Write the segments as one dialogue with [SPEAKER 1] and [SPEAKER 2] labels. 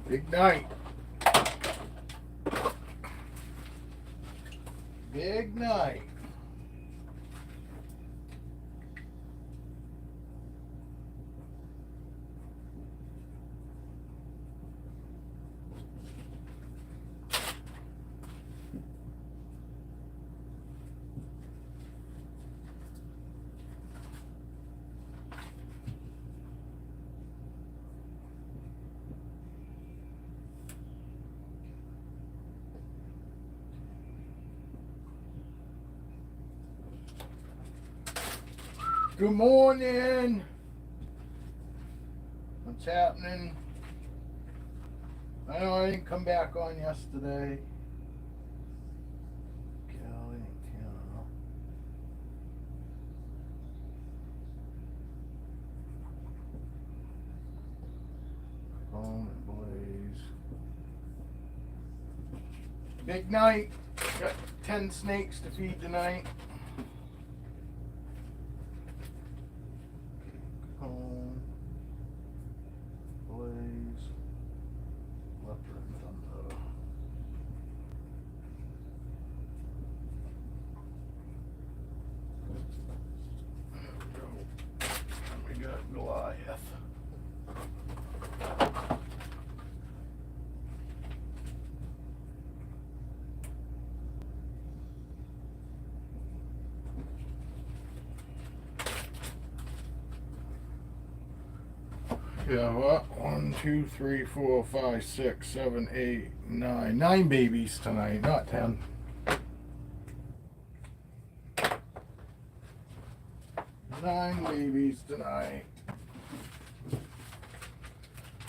[SPEAKER 1] Big night. Big night. Good morning. What's happening? I know I didn't come back on yesterday. Kelly and Cal. Home and Blaze. Big night. Got 10 snakes to feed tonight. Home, Blaze, Leopard, Thunder. There we go. And we got Goliath. Yeah, what? 1, 2, 3, 4, 5, 6, 7, 8, 9. 9 babies tonight, not 10. Nine babies tonight.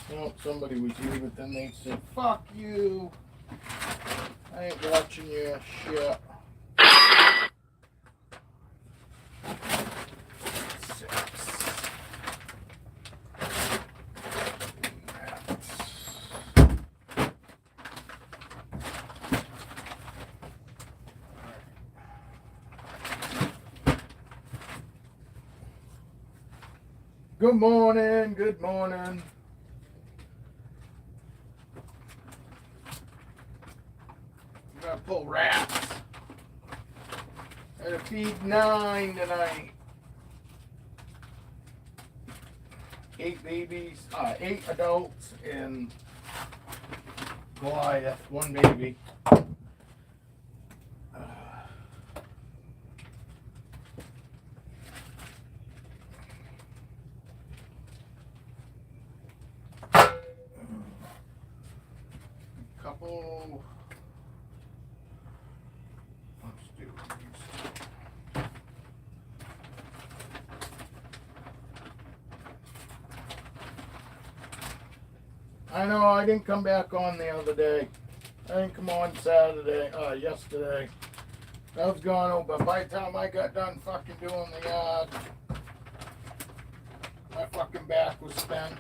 [SPEAKER 1] Well, somebody was here, but then they said, fuck you. I ain't watching your shit. Good morning, good morning. I'm gonna pull rats. I'm gonna feed 9 tonight. 8 babies, 8 adults, and Goliath, 1 baby. Couple. Let's do these. I know I didn't come back on the other day. I didn't come on yesterday. I was gone over. By the time I got done fucking doing the yard, my fucking back was spent.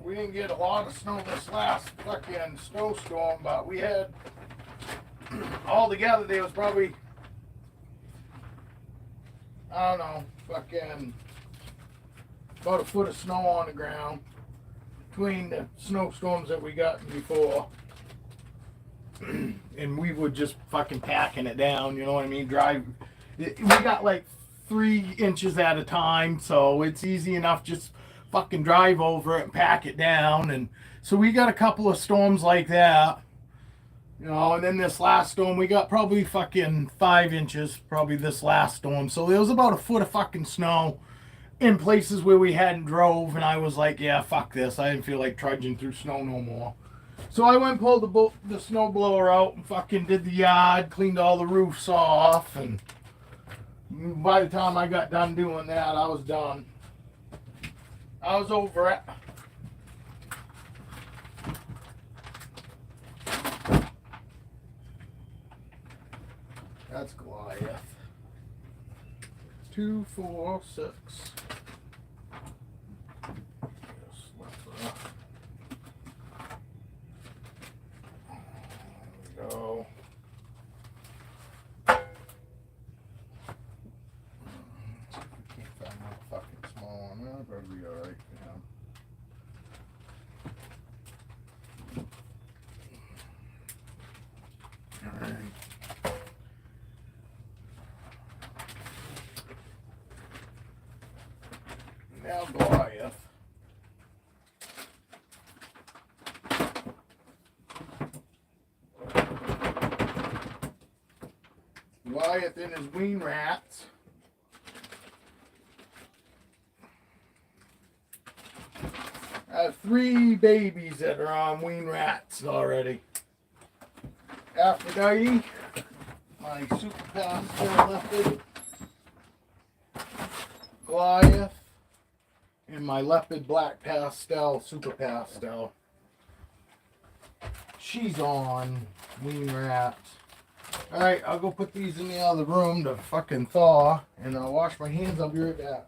[SPEAKER 1] We didn't get a lot of snow this last fucking snowstorm, but we had, all together there was probably, I don't know, fucking about 1 foot of snow on the ground between the snowstorms that we got before. And we were just fucking packing it down, you know what I mean? We got like 3 inches at a time, so it's easy enough just fucking drive over it and pack it down. And so we got a couple of storms like that, you know, and then this last storm we got probably fucking 5 inches, probably this last storm. So there was about 1 foot of fucking snow in places where we hadn't drove, and I was like, yeah, fuck this. I didn't feel like trudging through snow no more. So I went and pulled the snow blower out and fucking did the yard, cleaned all the roofs off, and by the time I got done doing that, I was done. I was over it. That's Goliath. 2, 4, 6. There we go. Can't find that fucking small one. That'll probably be alright for him. Goliath and his wean rats. I have 3 babies that are on wean rats already. Aphrodite, my super pastel leopard, Goliath, and my leopard black pastel, super pastel. She's on wean rats. Alright, I'll go put these in the other room to fucking thaw, and I'll wash my hands. I'll be right back.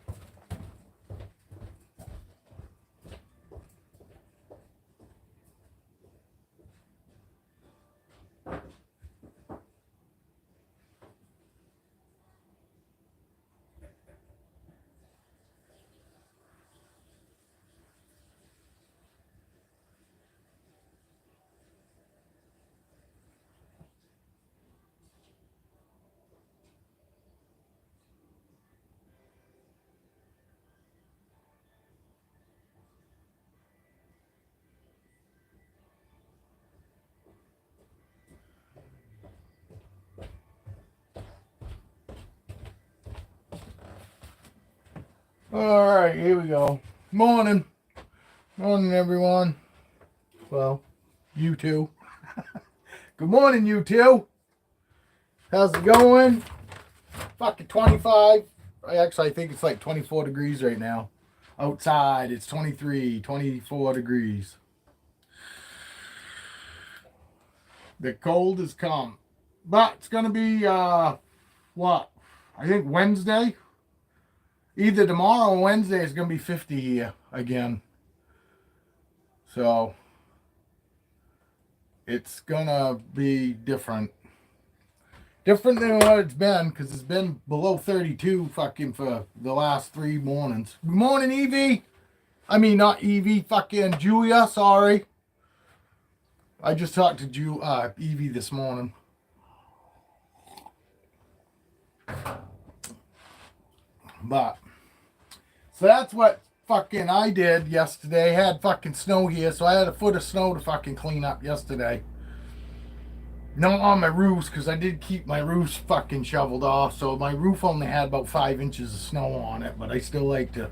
[SPEAKER 1] Alright, here we go. Morning. Morning, everyone. Well, you two. Good morning, you two. How's it going? Fucking 25. Actually, I think it's like 24 degrees right now. Outside, it's 23, 24 degrees. The cold has come. But it's going to be, what? I think Wednesday. Either tomorrow or Wednesday is going to be 50 here again. So, it's going to be different. Different than what it's been, because it's been below 32 fucking for the last 3 mornings. Good morning, Evie. I mean, not Evie, fucking Julia, sorry. I just talked to Evie this morning. But, so that's what fucking I did yesterday. I had fucking snow here, so I had a foot of snow to fucking clean up yesterday. Not on my roofs, because I did keep my roofs fucking shoveled off, so my roof only had about 5 inches of snow on it, but I still like to...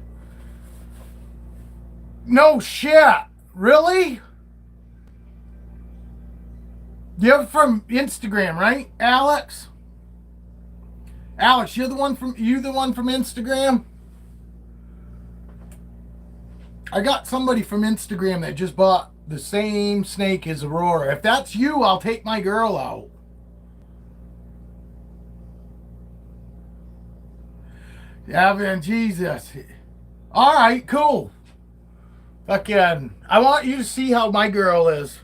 [SPEAKER 1] No shit! Really? You're from Instagram, right, Alex? Alex, you the one from Instagram? I got somebody from Instagram that just bought the same snake as Aurora. If that's you, I'll take my girl out. Yeah, man, Jesus. All right, cool. Fucking, I want you to see how my girl is.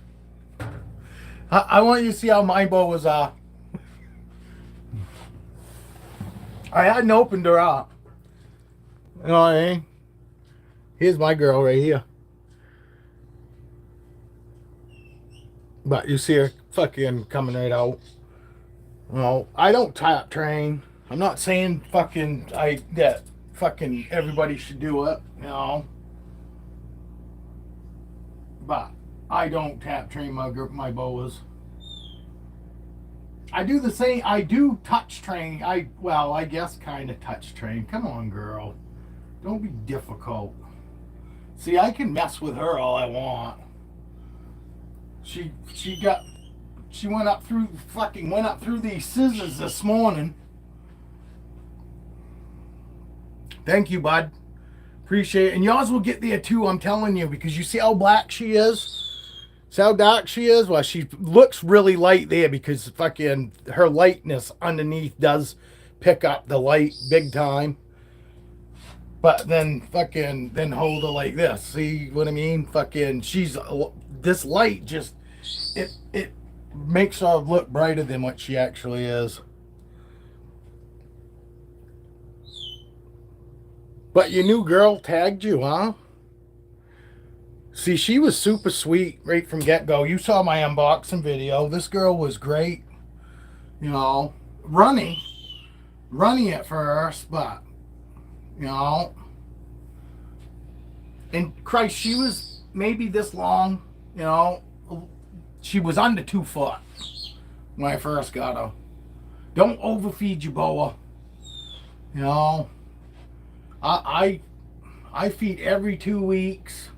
[SPEAKER 1] I want you to see how my boas are. I hadn't opened her up. You know what I mean? Here's my girl right here. But you see her fucking coming right out. Well, I don't tap train. I'm not saying fucking that fucking everybody should do it, you know. But I don't tap train my boas. I do the same. I do touch train. I guess kind of touch train. Come on, girl. Don't be difficult. See, I can mess with her all I want. She went up through these scissors this morning. Thank you, bud. Appreciate it. And yours will get there too, I'm telling you, because you see how black she is? See how dark she is? Well, she looks really light there because fucking her lightness underneath does pick up the light big time. But then hold her like this. See what I mean? Fucking this light just it makes her look brighter than what she actually is. But your new girl tagged you, huh? See, she was super sweet right from get-go. You saw my unboxing video. This girl was great. You know, running at first, but, you know. And Christ, she was maybe this long, you know. She was under 2 foot when I first got her. Don't overfeed your boa. You know, I feed every 2 weeks.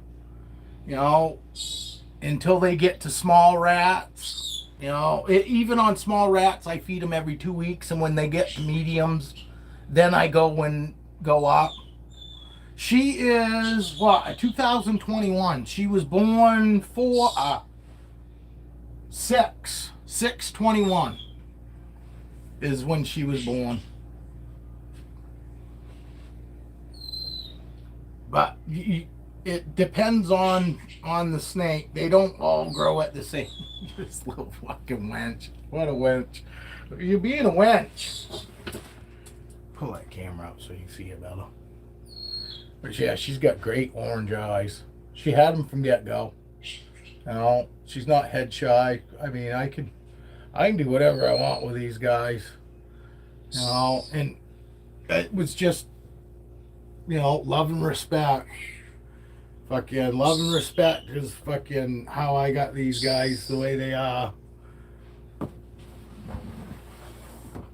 [SPEAKER 1] You know, until they get to small rats. You know, even on small rats, I feed them every 2 weeks, and when they get to mediums, then I go up. She is what, 2021. She was born for 6/21 is when she was born. But it depends on the snake. They don't all grow at the same. This little fucking wench. What a wench. You're being a wench. Pull that camera up so you can see it better. But yeah, she's got great orange eyes. She had them from get-go. You know, she's not head shy. I mean, I can do whatever I want with these guys. You know, and it was just, you know, love and respect. Fucking love and respect is fucking how I got these guys the way they are.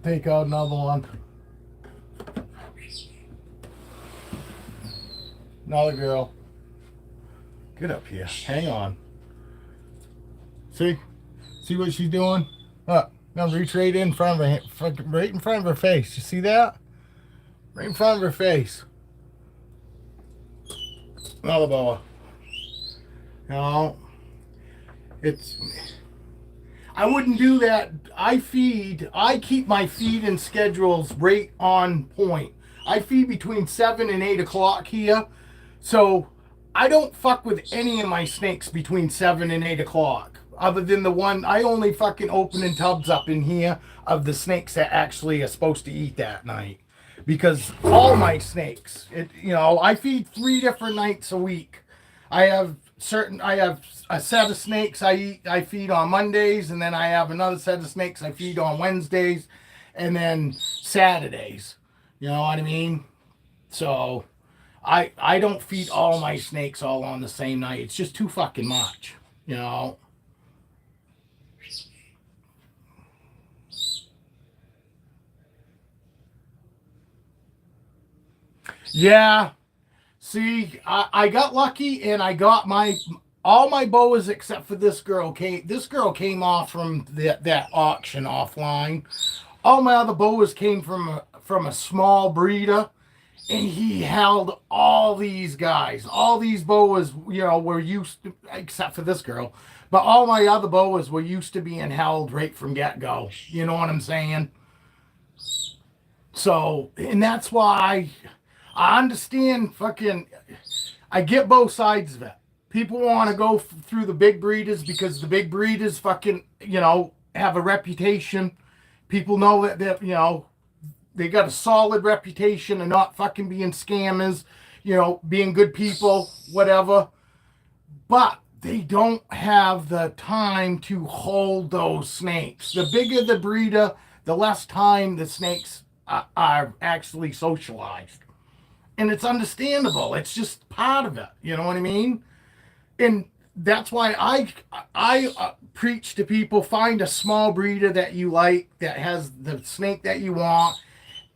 [SPEAKER 1] Take out another one. Another girl. Get up here. Hang on. See? See what she's doing? Look. Now reach right in front of her, right in front of her face. You see that? Right in front of her face. Another boa. You know, I wouldn't do that. I keep my feeding schedules right on point. I feed between 7 and 8 o'clock here. So I don't fuck with any of my snakes between 7 and 8 o'clock. Other than the one, I only fucking opening tubs up in here of the snakes that actually are supposed to eat that night. Because all my snakes, you know, I feed 3 different nights a week. I have a set of snakes I feed on Mondays, and then I have another set of snakes I feed on Wednesdays, and then Saturdays. You know what I mean? So I don't feed all my snakes all on the same night. It's just too fucking much, you know. Yeah. See, I got lucky, and I got all my boas except for this girl. This girl came off from that auction offline. All my other boas came from a small breeder, and he held all these guys. All these boas, you know, were used to, except for this girl, but all my other boas were used to being held right from get-go. You know what I'm saying? So, and that's why I understand I get both sides of it. People want to go through the big breeders because the big breeders fucking, you know, have a reputation. People know that, you know, they got a solid reputation of not fucking being scammers, you know, being good people, whatever. But they don't have the time to hold those snakes. The bigger the breeder, the less time the snakes are actually socialized. And it's understandable. It's just part of it. You know what I mean? And that's why I preach to people, find a small breeder that you like, that has the snake that you want,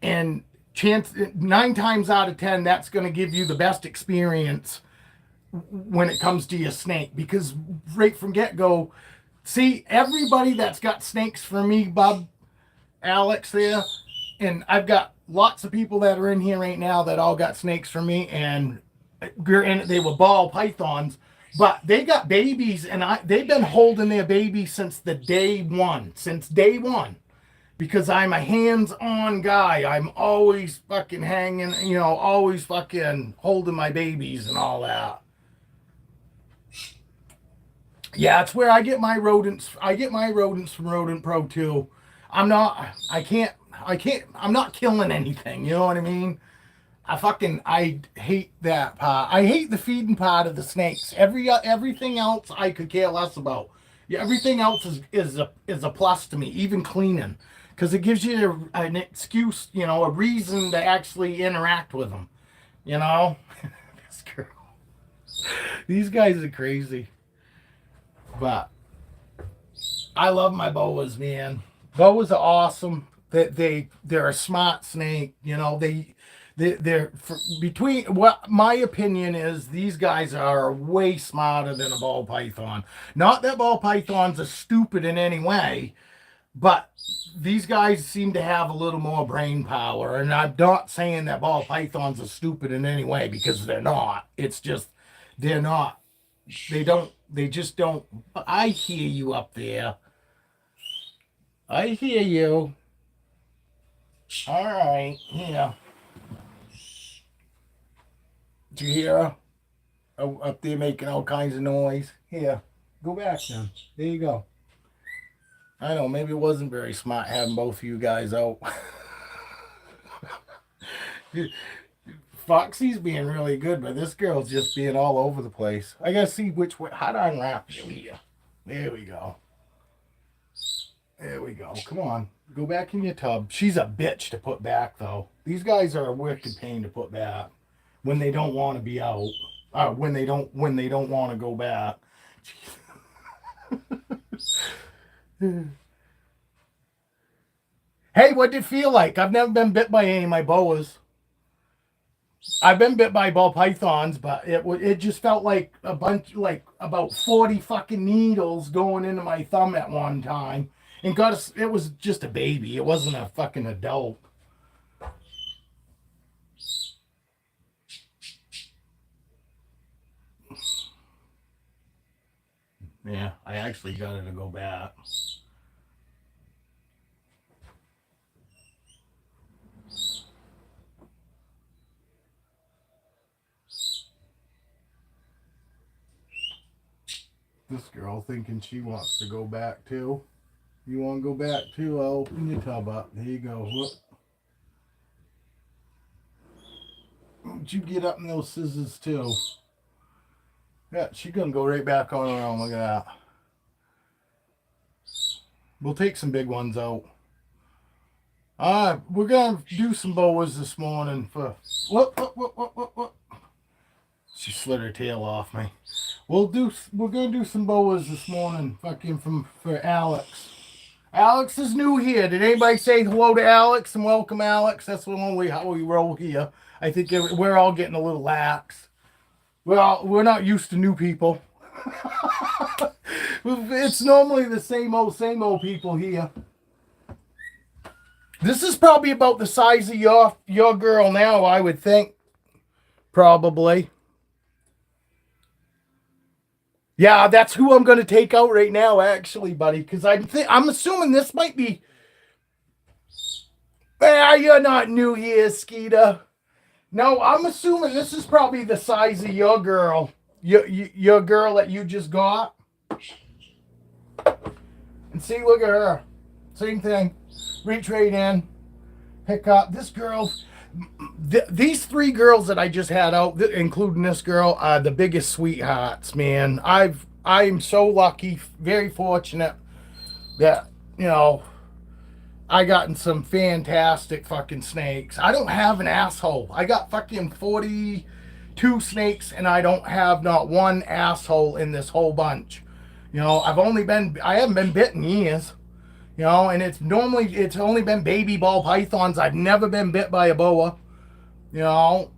[SPEAKER 1] and 9 times out of 10, that's going to give you the best experience when it comes to your snake. Because right from get-go, see, everybody that's got snakes for me, Bub, Alex there, and I've got lots of people that are in here right now that all got snakes from me, and they were ball pythons, but they got babies, and they've been holding their babies since day one, because I'm a hands-on guy. I'm always fucking hanging, you know, always fucking holding my babies and all that. Yeah, it's where I get my rodents. I get my rodents from Rodent Pro too. I'm not killing anything, you know what I mean? I hate that part. I hate the feeding part of the snakes. Everything else I could care less about. Yeah, everything else is a plus to me, even cleaning, because it gives you an excuse, you know, a reason to actually interact with them, you know? This girl. These guys are crazy. But I love my boas, man. Boas are awesome. they're a smart snake. You know, they're between what my opinion is, these guys are way smarter than a ball python. Not that ball pythons are stupid in any way, but these guys seem to have a little more brain power. And I'm not saying that ball pythons are stupid in any way, because they're not. It's just they're not. They just don't. I hear you up there. I hear you. All right. Yeah. Did you hear her? Oh, up there making all kinds of noise? Here. Go back then. There you go. I know, maybe it wasn't very smart having both of you guys out. Foxy's being really good, but this girl's just being all over the place. I gotta see which way. How do I unwrap you here? There we go. There we go. Come on. Go back in your tub. She's a bitch to put back, though. These guys are a wicked pain to put back when they don't want to be out. When they don't want to go back. Hey, what did it feel like? I've never been bit by any of my boas. I've been bit by ball pythons, but it just felt like a bunch, like about 40 fucking needles going into my thumb at one time. And it was just a baby. It wasn't a fucking adult. Yeah, I actually got it to go back. This girl thinking she wants to go back too. You want to go back too? I'll open your tub up. There you go. Whoop. Don't you get up in those scissors too? Yeah, she's gonna go right back on her own. Look at that. We'll take some big ones out. We're gonna do some boas this morning for what? She slid her tail off me. We're gonna do some boas this morning, fucking for Alex. Alex is new here. Did anybody say hello to Alex and welcome Alex? That's only how we roll here. I think we're all getting a little lax. We're not used to new people. It's normally the same old people here. This is probably about the size of your girl now, I would think. Probably. Yeah, that's who I'm going to take out right now, actually, buddy. Because I'm assuming this might be... you're not new here, Skeeter. No, I'm assuming this is probably the size of your girl. Your girl that you just got. And see, look at her. Same thing. Reach right in. Pick up. This girl... these three girls that I just had out, including this girl, are the biggest sweethearts, man. I'm so lucky, very fortunate that, you know, I gotten some fantastic fucking snakes. I don't have an asshole. I got fucking 42 snakes, and I don't have not one asshole in this whole bunch. You know, I haven't been bit in years. You know, and it's only been baby ball pythons. I've never been bit by a boa. You know.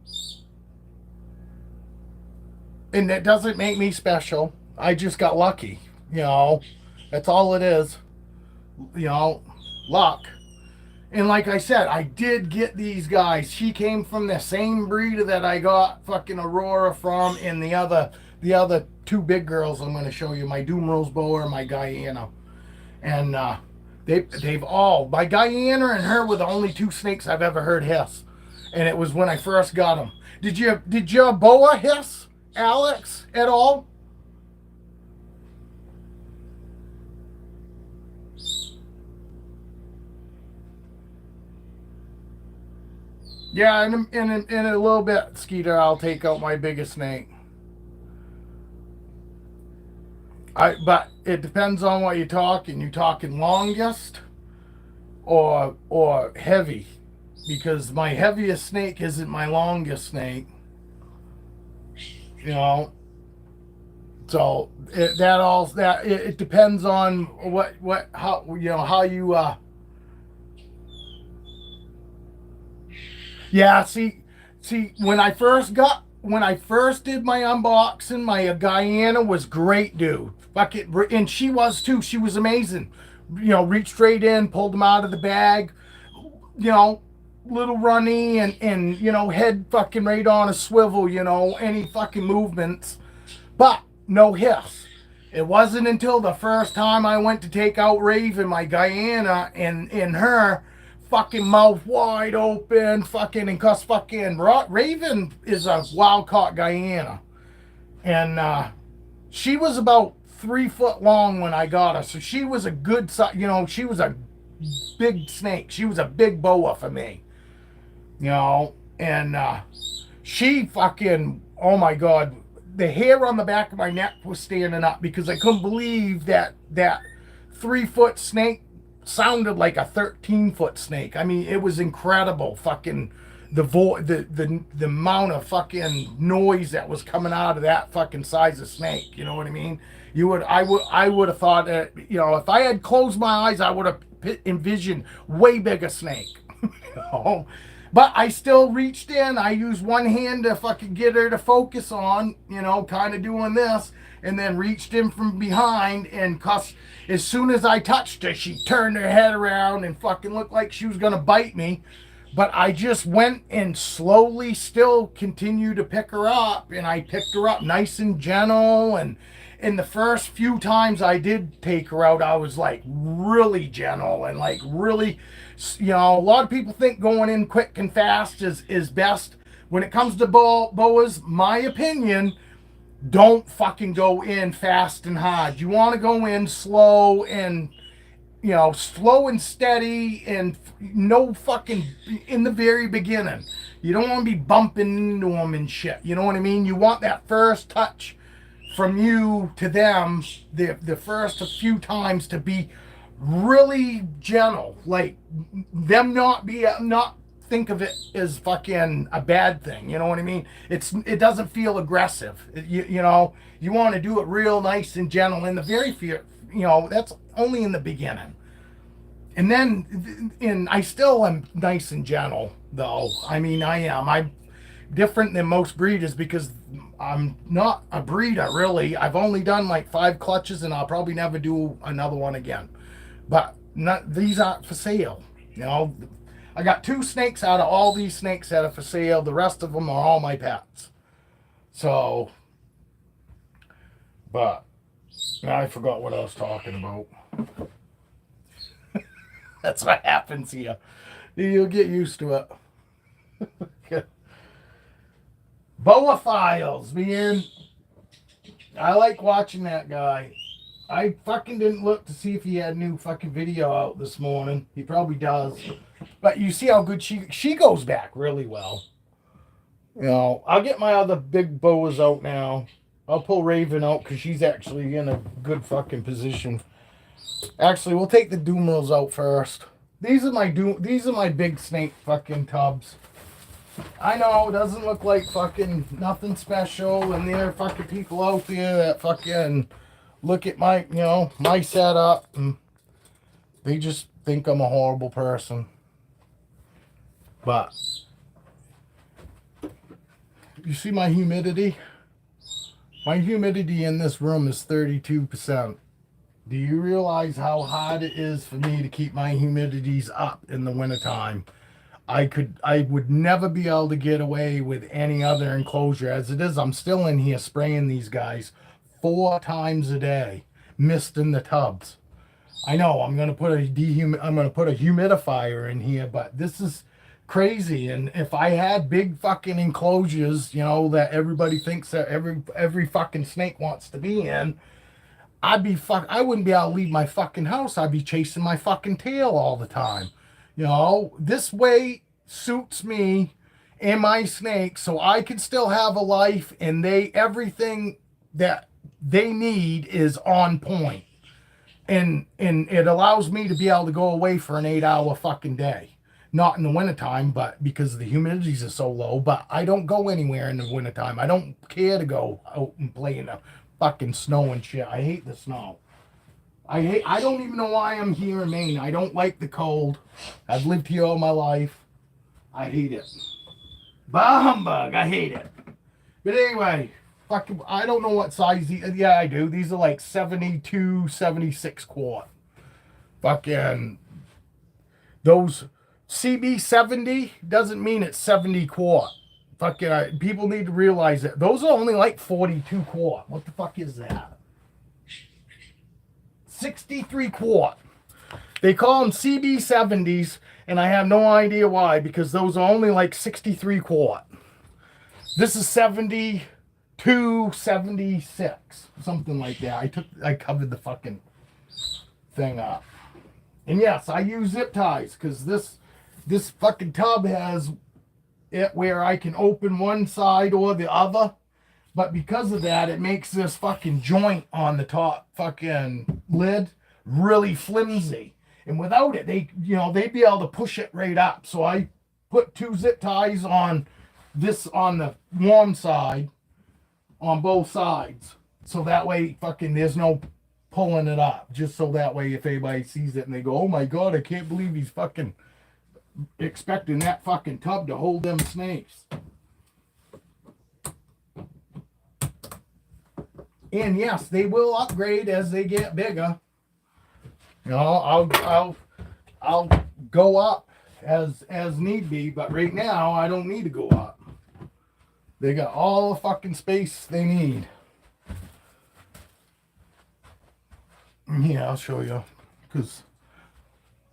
[SPEAKER 1] And that doesn't make me special. I just got lucky. You know. That's all it is. You know. Luck. And like I said, I did get these guys. She came from the same breeder that I got fucking Aurora from, and the other two big girls I'm going to show you. My Dumerose boa and my Guyana. And, They've all, my Guyana and her were the only two snakes I've ever heard hiss, and it was when I first got them. Did your boa hiss, Alex, at all? Yeah, in a little bit, Skeeter, I'll take out my biggest snake. But it depends on what you're talking. You talking longest or heavy? Because my heaviest snake isn't my longest snake. You know. So it depends on how you Yeah, see, when I first did my unboxing, my Guyana was great, dude. Fucking, and she was too. She was amazing. You know, reached straight in, pulled them out of the bag. You know, little runny and you know, head fucking right on a swivel. You know, any fucking movements, but no hiss. It wasn't until the first time I went to take out Raven, my Guyana, and in her fucking mouth wide open, fucking, and cause fucking Raven is a wild caught Guyana, and she was about 3 foot long when I got her, so she was a good size. You know, she was a big snake. She was a big boa for me. You know, and she fucking, oh my god, the hair on the back of my neck was standing up because I couldn't believe that 3 foot snake sounded like a 13-foot snake. I mean, it was incredible. Fucking the amount of fucking noise that was coming out of that fucking size of snake. You know what I mean? I would have thought that, you know, if I had closed my eyes, I would have envisioned way bigger snake. You know? But I still reached in. I used one hand to fucking get her to focus on, you know, kind of doing this, and then reached in from behind, and cause as soon as I touched her, she turned her head around and fucking looked like she was gonna bite me. But I just went and slowly still continued to pick her up, and I picked her up nice and gentle. And in the first few times I did take her out, I was like really gentle and like really, you know, a lot of people think going in quick and fast is best. When it comes to boas, my opinion, don't fucking go in fast and hard. You want to go in slow and, you know, slow and steady, and no fucking in the very beginning. You don't want to be bumping into them and shit. You know what I mean? You want that first touch from you to them, the first few times, to be really gentle. Like them not think of it as fucking a bad thing. You know what I mean? It doesn't feel aggressive. You know, you want to do it real nice and gentle in the very fear. You know, that's only in the beginning. And then, I still am nice and gentle, though. I mean, I am. I'm different than most breeders because I'm not a breeder, really. I've only done like 5 clutches, and I'll probably never do another one again. But these aren't for sale. You know, I got 2 snakes out of all these snakes that are for sale. The rest of them are all my pets. So, but I forgot what I was talking about. That's what happens here. You'll get used to it. Boa Files, man. I like watching that guy. I fucking didn't look to see if he had a new fucking video out this morning. He probably does. But you see how good she goes back really well. You know, I'll get my other big boas out now. I'll pull Raven out because she's actually in a good fucking position. Actually, we'll take the Doomers out first. These are my big snake fucking tubs. I know it doesn't look like fucking nothing special, and there are fucking people out there that fucking look at my, you know, my setup, and they just think I'm a horrible person. But you see my humidity? My humidity in this room is 32%. Do you realize how hard it is for me to keep my humidities up in the wintertime? I would never be able to get away with any other enclosure. As it is, I'm still in here spraying these guys 4 times a day, misting the tubs. I know I'm gonna put a humidifier in here, but this is crazy. And if I had big fucking enclosures, you know, that everybody thinks that every fucking snake wants to be in, I wouldn't be able to leave my fucking house. I'd be chasing my fucking tail all the time. You know, this way suits me and my snakes, so I can still have a life, and everything that they need is on point. And it allows me to be able to go away for an 8-hour fucking day. Not in the wintertime, but because the humidities are so low. But I don't go anywhere in the wintertime. I don't care to go out and play in the fucking snow and shit. I hate the snow. I don't even know why I'm here in Maine. I don't like the cold. I've lived here all my life. I hate it. Bah humbug. I hate it. But anyway, fucking, I don't know what size. Yeah, I do. These are like 72, 76 quart. Fucking, those CB70 doesn't mean it's 70 quart. Fucking, people need to realize that. Those are only like 42 quart. What the fuck is that? 63 quart. They call them CB70s, and I have no idea why, because those are only like 63 quart. This is 72, 76, something like that. I covered the fucking thing up. And yes, I use zip ties, because this fucking tub has it where I can open one side or the other. But because of that, it makes this fucking joint on the top fucking lid really flimsy. And without it, they'd be able to push it right up. So I put 2 zip ties on this on the warm side on both sides. So that way fucking there's no pulling it up. Just so that way if anybody sees it and they go, oh my God, I can't believe he's fucking expecting that fucking tub to hold them snakes. And yes, they will upgrade as they get bigger. You know, I'll go up as need be, but right now I don't need to go up. They got all the fucking space they need. Yeah, I'll show you. Cause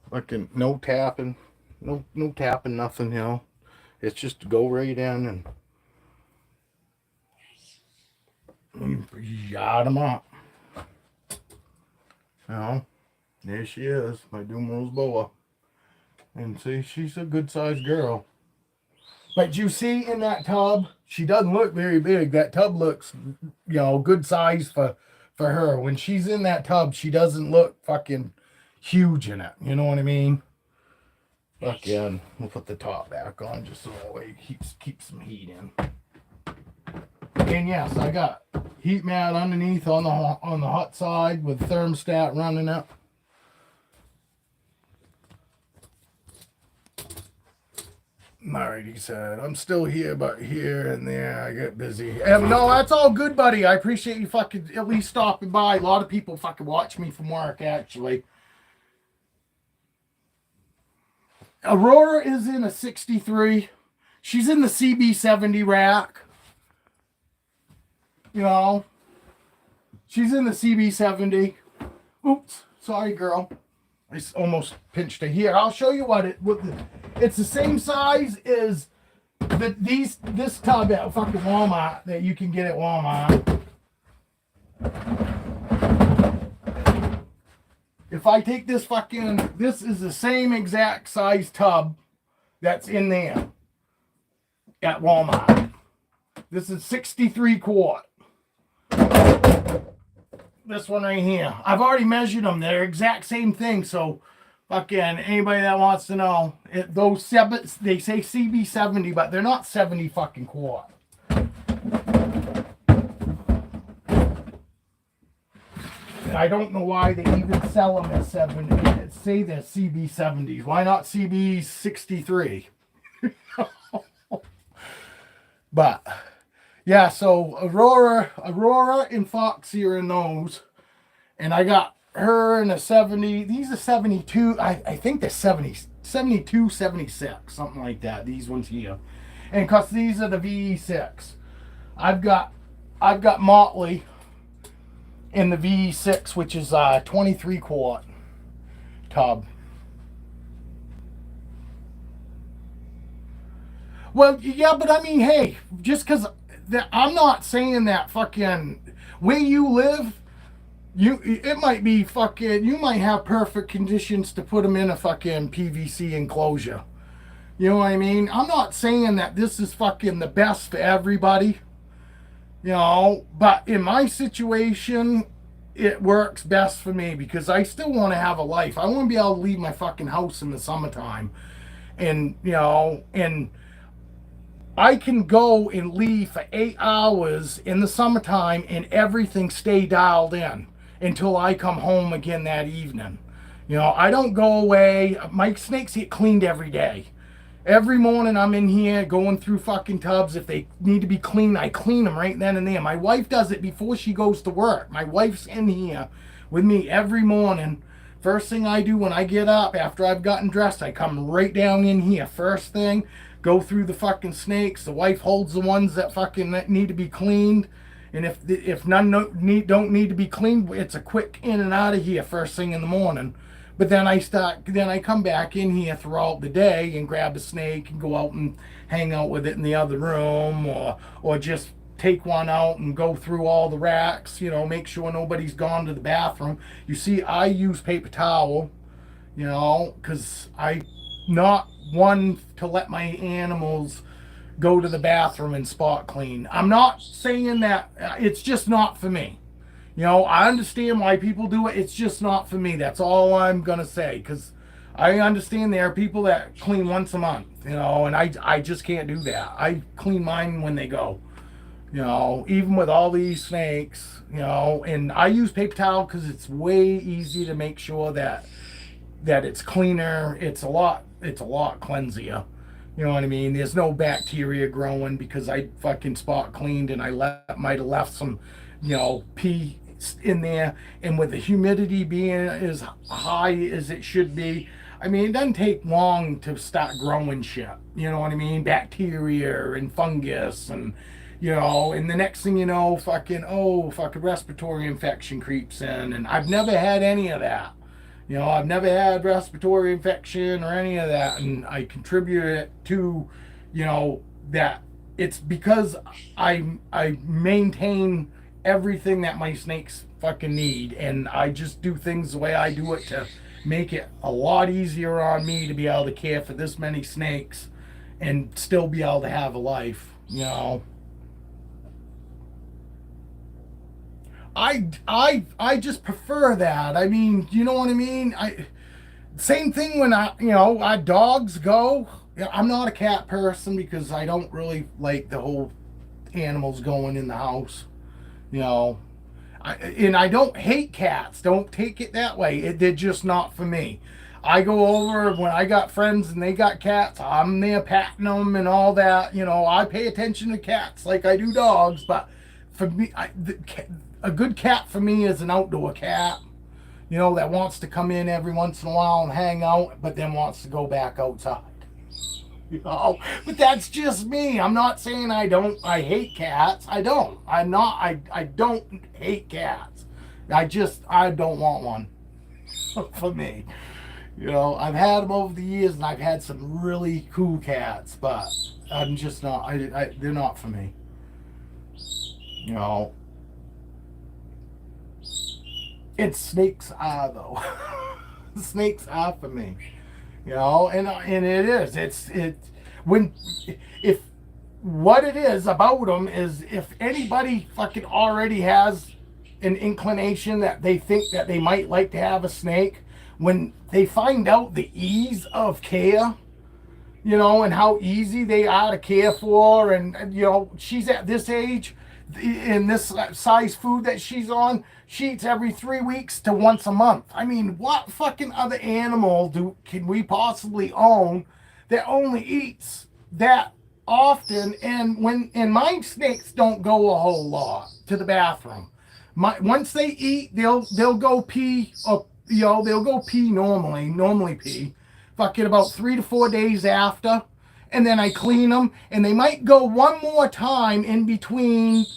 [SPEAKER 1] fucking no tapping, no tapping, nothing. You know, it's just to go right in and yard them up. You know. There she is, my Dumer's Boa. And see, she's a good sized girl. But you see in that tub, she doesn't look very big. That tub looks, good size for her. When she's in that tub, she doesn't look fucking huge in it. You know what I mean? Fucking, we'll put the top back on just so that way it keeps some heat in. And yes, I got heat mat underneath on the hot side with thermostat running it. Alright, he said, I'm still here, but here and there I get busy. And no, that's all good, buddy. I appreciate you fucking at least stopping by. A lot of people fucking watch me from work, actually. Aurora is in a 63. She's in the CB70 rack. You know, she's in the CB70. Oops, sorry, girl. I almost pinched it here. I'll show you it's the same size as this tub at fucking Walmart that you can get at Walmart. If I take this is the same exact size tub that's in there at Walmart. This is 63 quart. This one right here. I've already measured them. They're exact same thing. So, fucking anybody that wants to know, they say CB70, but they're not 70 fucking quart. I don't know why they even sell them as 70. Say they're CB70s. Why not CB63? But yeah, so Aurora and Foxy are in those. And I got her in a 70. These are 72. I think they're 72, 76, something like that. These ones here. And because these are the VE6. I've got Motley in the VE6, which is 23 quart tub. Well, yeah, but I mean, hey, just because I'm not saying that fucking where you live, it might be fucking, you might have perfect conditions to put them in a fucking PVC enclosure. You know what I mean? I'm not saying that this is fucking the best for everybody, but in my situation, it works best for me because I still want to have a life. I want to be able to leave my fucking house in the summertime. And, and I can go and leave for 8 hours in the summertime and everything stay dialed in until I come home again that evening. I don't go away. My snakes get cleaned every day. Every morning I'm in here going through fucking tubs. If they need to be cleaned, I clean them right then and there. My wife does it before she goes to work. My wife's in here with me every morning. First thing I do when I get up after I've gotten dressed, I come right down in here. First thing, go through the fucking snakes. The wife holds the ones that fucking need to be cleaned. And if none don't need to be cleaned, it's a quick in and out of here first thing in the morning. But then I come back in here throughout the day and grab a snake and go out and hang out with it in the other room, or just take one out and go through all the racks, make sure nobody's gone to the bathroom. You see, I use paper towel, because I'm not one to let my animals go to the bathroom and spot clean. I'm not saying that, it's just not for me. I understand why people do it. It's just not for me. That's all I'm going to say. Because I understand there are people that clean once a month, and I just can't do that. I clean mine when they go, even with all these snakes, and I use paper towel because it's way easy to make sure that it's cleaner. It's a lot cleansier. You know what I mean? There's no bacteria growing because I fucking spot cleaned and I might have left some, pee in there, and with the humidity being as high as it should be, I mean, it doesn't take long to start growing shit. You know what I mean? Bacteria and fungus, and and the next thing you know, fucking respiratory infection creeps in, and I've never had any of that. I've never had respiratory infection or any of that, and I contribute it to, that it's because I maintain everything that my snakes fucking need, and I just do things the way I do it to make it a lot easier on me to be able to care for this many snakes and still be able to have a life. I just prefer that. I mean, you know what I mean? Same thing when our dogs go. I'm not a cat person because I don't really like the whole animals going in the house. And I don't hate cats. Don't take it that way. They're just not for me. I go over when I got friends and they got cats. I'm there patting them and all that. I pay attention to cats like I do dogs. But for me, a good cat for me is an outdoor cat. That wants to come in every once in a while and hang out, but then wants to go back outside. But that's just me. I'm not saying I hate cats. I don't hate cats. I don't want one for me. I've had them over the years, and I've had some really cool cats, but I'm just not, they're not for me. And snakes are, though. Snakes are for me. And it is. If what it is about them is, if anybody fucking already has an inclination that they think that they might like to have a snake, when they find out the ease of care, and how easy they are to care for, and she's at this age, in this size food that she's on, she eats every 3 weeks to once a month. I mean, what fucking other animal can we possibly own that only eats that often? And my snakes don't go a whole lot to the bathroom. Once they eat, they'll go pee, or they'll go pee normally pee, fucking about 3 to 4 days after, and then I clean them, and they might go one more time in between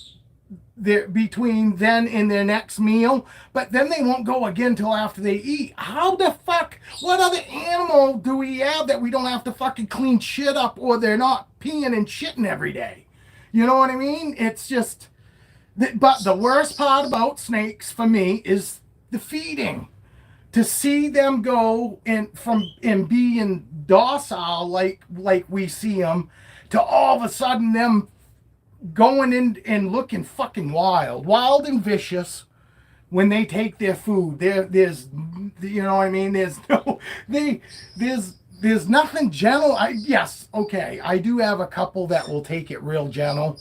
[SPEAKER 1] then and their next meal, but then they won't go again till after they eat. How the fuck, what other animal do we have that we don't have to fucking clean shit up, or they're not peeing and shitting every day? You know what I mean? It's just, but the worst part about snakes for me is the feeding. To see them go and being docile like we see them, to all of a sudden them going in and looking fucking wild and vicious when they take their food. There's you know what I mean? There's nothing gentle. Yes, okay, I do have a couple that will take it real gentle,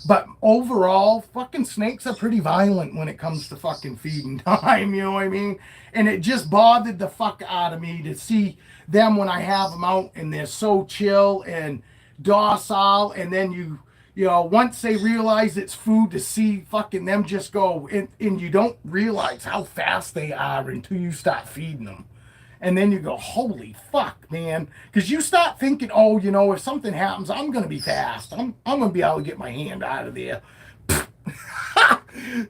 [SPEAKER 1] But overall, fucking snakes are pretty violent when it comes to fucking feeding time, you know what I mean? And it just bothered the fuck out of me to see them when I have them out and they're so chill and docile, and then you know, once they realize it's food, to see fucking them just go, and you don't realize how fast they are until you start feeding them. And then you go, holy fuck, man. Because you start thinking, oh, you know, if something happens, I'm going to be fast. I'm going to be able to get my hand out of there.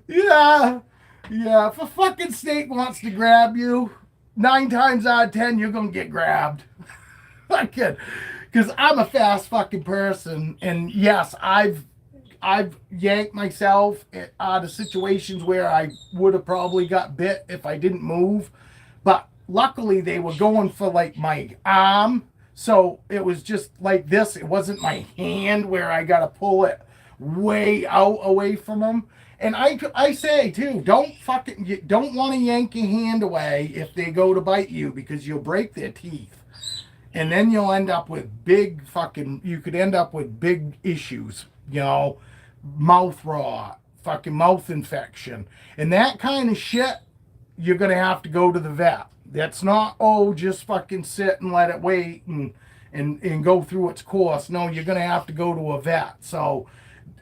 [SPEAKER 1] Yeah. Yeah. If a fucking snake wants to grab you, 9 times out of 10, you're going to get grabbed. Because I'm a fast fucking person. And yes, I've yanked myself out of situations where I would have probably got bit if I didn't move. But luckily, they were going for like my arm. So it was just like this. It wasn't my hand where I got to pull it way out away from them. And I say too, you don't want to yank your hand away if they go to bite you, because you'll break their teeth. And then you'll end up with you could end up with big issues, you know, mouth rot, fucking mouth infection. And that kind of shit, you're going to have to go to the vet. That's not, just fucking sit and let it wait and go through its course. No, you're going to have to go to a vet. So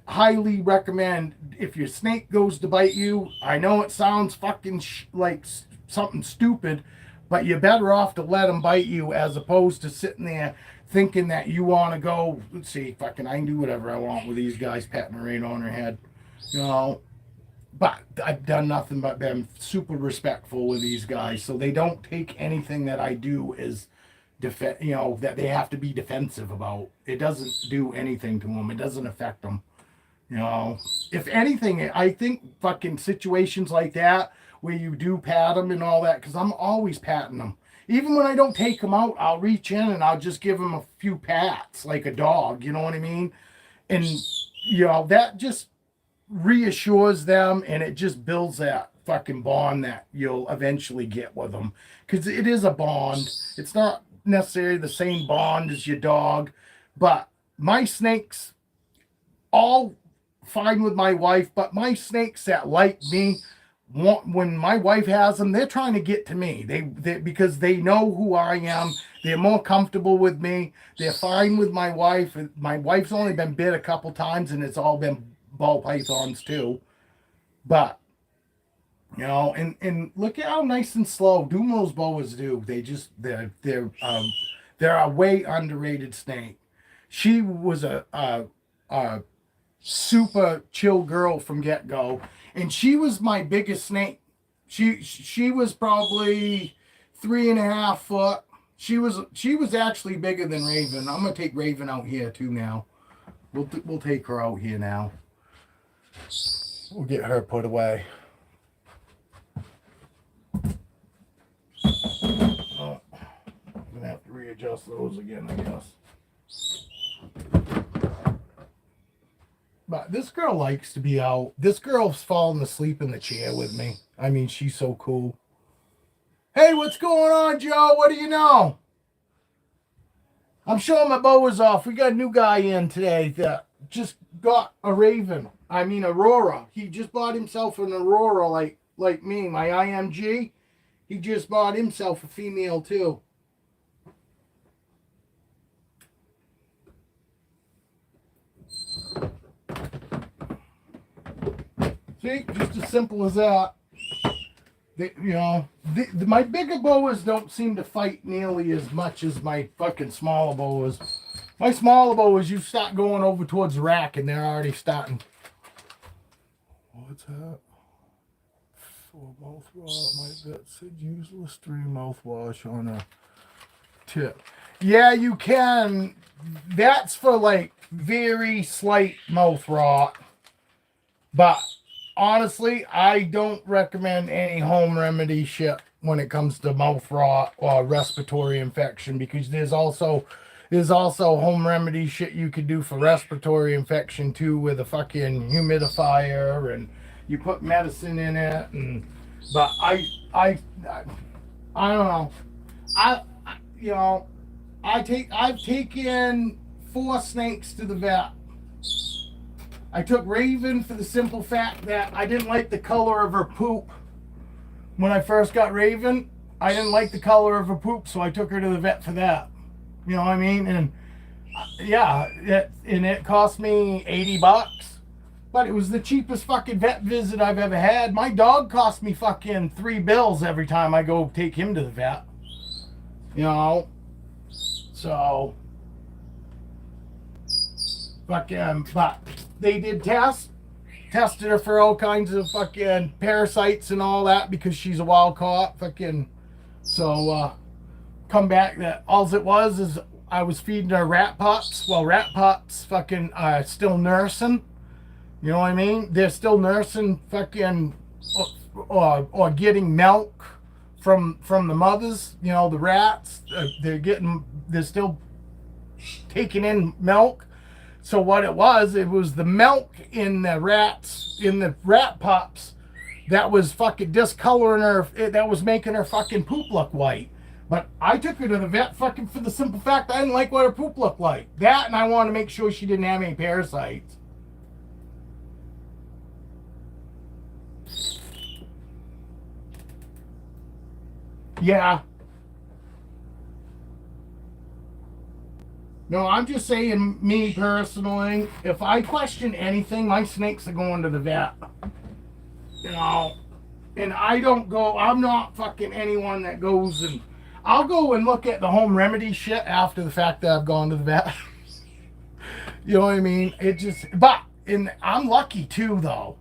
[SPEAKER 1] highly recommend, if your snake goes to bite you, I know it sounds fucking like something stupid, but you're better off to let them bite you as opposed to sitting there thinking that you want to go, let's see, fucking I can do whatever I want with these guys patting me right on their head, you know. But I've done nothing but been super respectful with these guys, so they don't take anything that I do as that they have to be defensive about. It doesn't do anything to them. It doesn't affect them. You know, if anything, I think fucking situations like that where you do pat them and all that, because I'm always patting them. Even when I don't take them out, I'll reach in and I'll just give them a few pats like a dog. You know what I mean? And you know that just reassures them, and it just builds that fucking bond that you'll eventually get with them, because it is a bond. It's not necessarily the same bond as your dog, but my snakes all fine with my wife, but my snakes that like me, when my wife has them, they're trying to get to me. They because they know who I am. They're more comfortable with me. They're fine with my wife. My wife's only been bit a couple times, and it's all been ball pythons too. But you know, and look at how nice and slow Dumo's boas do. They're a way underrated snake. She was a super chill girl from get go, and she was my biggest snake. She was probably 3.5 foot. She was actually bigger than Raven. I'm gonna take Raven out here too now. We'll take her out here now. We'll get her put away. Oh, I'm gonna have to readjust those again, I guess. But this girl likes to be out. This girl's falling asleep in the chair with me. I mean, she's so cool. Hey, what's going on, Joe? What do you know? I'm showing my boas off. We got a new guy in today that just got a Raven. I mean, Aurora. He just bought himself an Aurora like me, my IMG. He just bought himself a female too. See, just as simple as that. My bigger boas don't seem to fight nearly as much as my fucking smaller boas. My smaller boas, you start going over towards the rack and they're already starting. What's that? For mouthwash, my vet said use Listerine mouthwash on a tip. Yeah, you can. That's for like very slight mouth rot. But honestly, I don't recommend any home remedy shit when it comes to mouth rot or respiratory infection, because there's also home remedy shit you could do for respiratory infection too, with a fucking humidifier, and you put medicine in it. But I don't know. I've taken 4 snakes to the vet. I took Raven for the simple fact that I didn't like the color of her poop. When I first got Raven, I didn't like the color of her poop, so I took her to the vet for that. You know what I mean? And yeah, it cost me $80, but it was the cheapest fucking vet visit I've ever had. My dog cost me fucking $3 every time I go take him to the vet. You know, so fucking, but they did tested her for all kinds of fucking parasites and all that because she's a wild caught. Fucking, so come back that all it was is I was feeding her rat pups. Well, rat pups fucking still nursing. You know what I mean? They're still nursing fucking or getting milk from the mothers. You know, the rats. They're still taking in milk. So what it was the milk in the rat pups that was fucking discoloring her, that was making her fucking poop look white. But I took her to the vet fucking for the simple fact I didn't like what her poop looked like. That, and I wanted to make sure she didn't have any parasites. Yeah. No, I'm just saying, me personally, if I question anything, my snakes are going to the vet. You know, and I'm not fucking anyone that goes and, I'll go and look at the home remedy shit after the fact that I've gone to the vet. You know what I mean? I'm lucky too, though.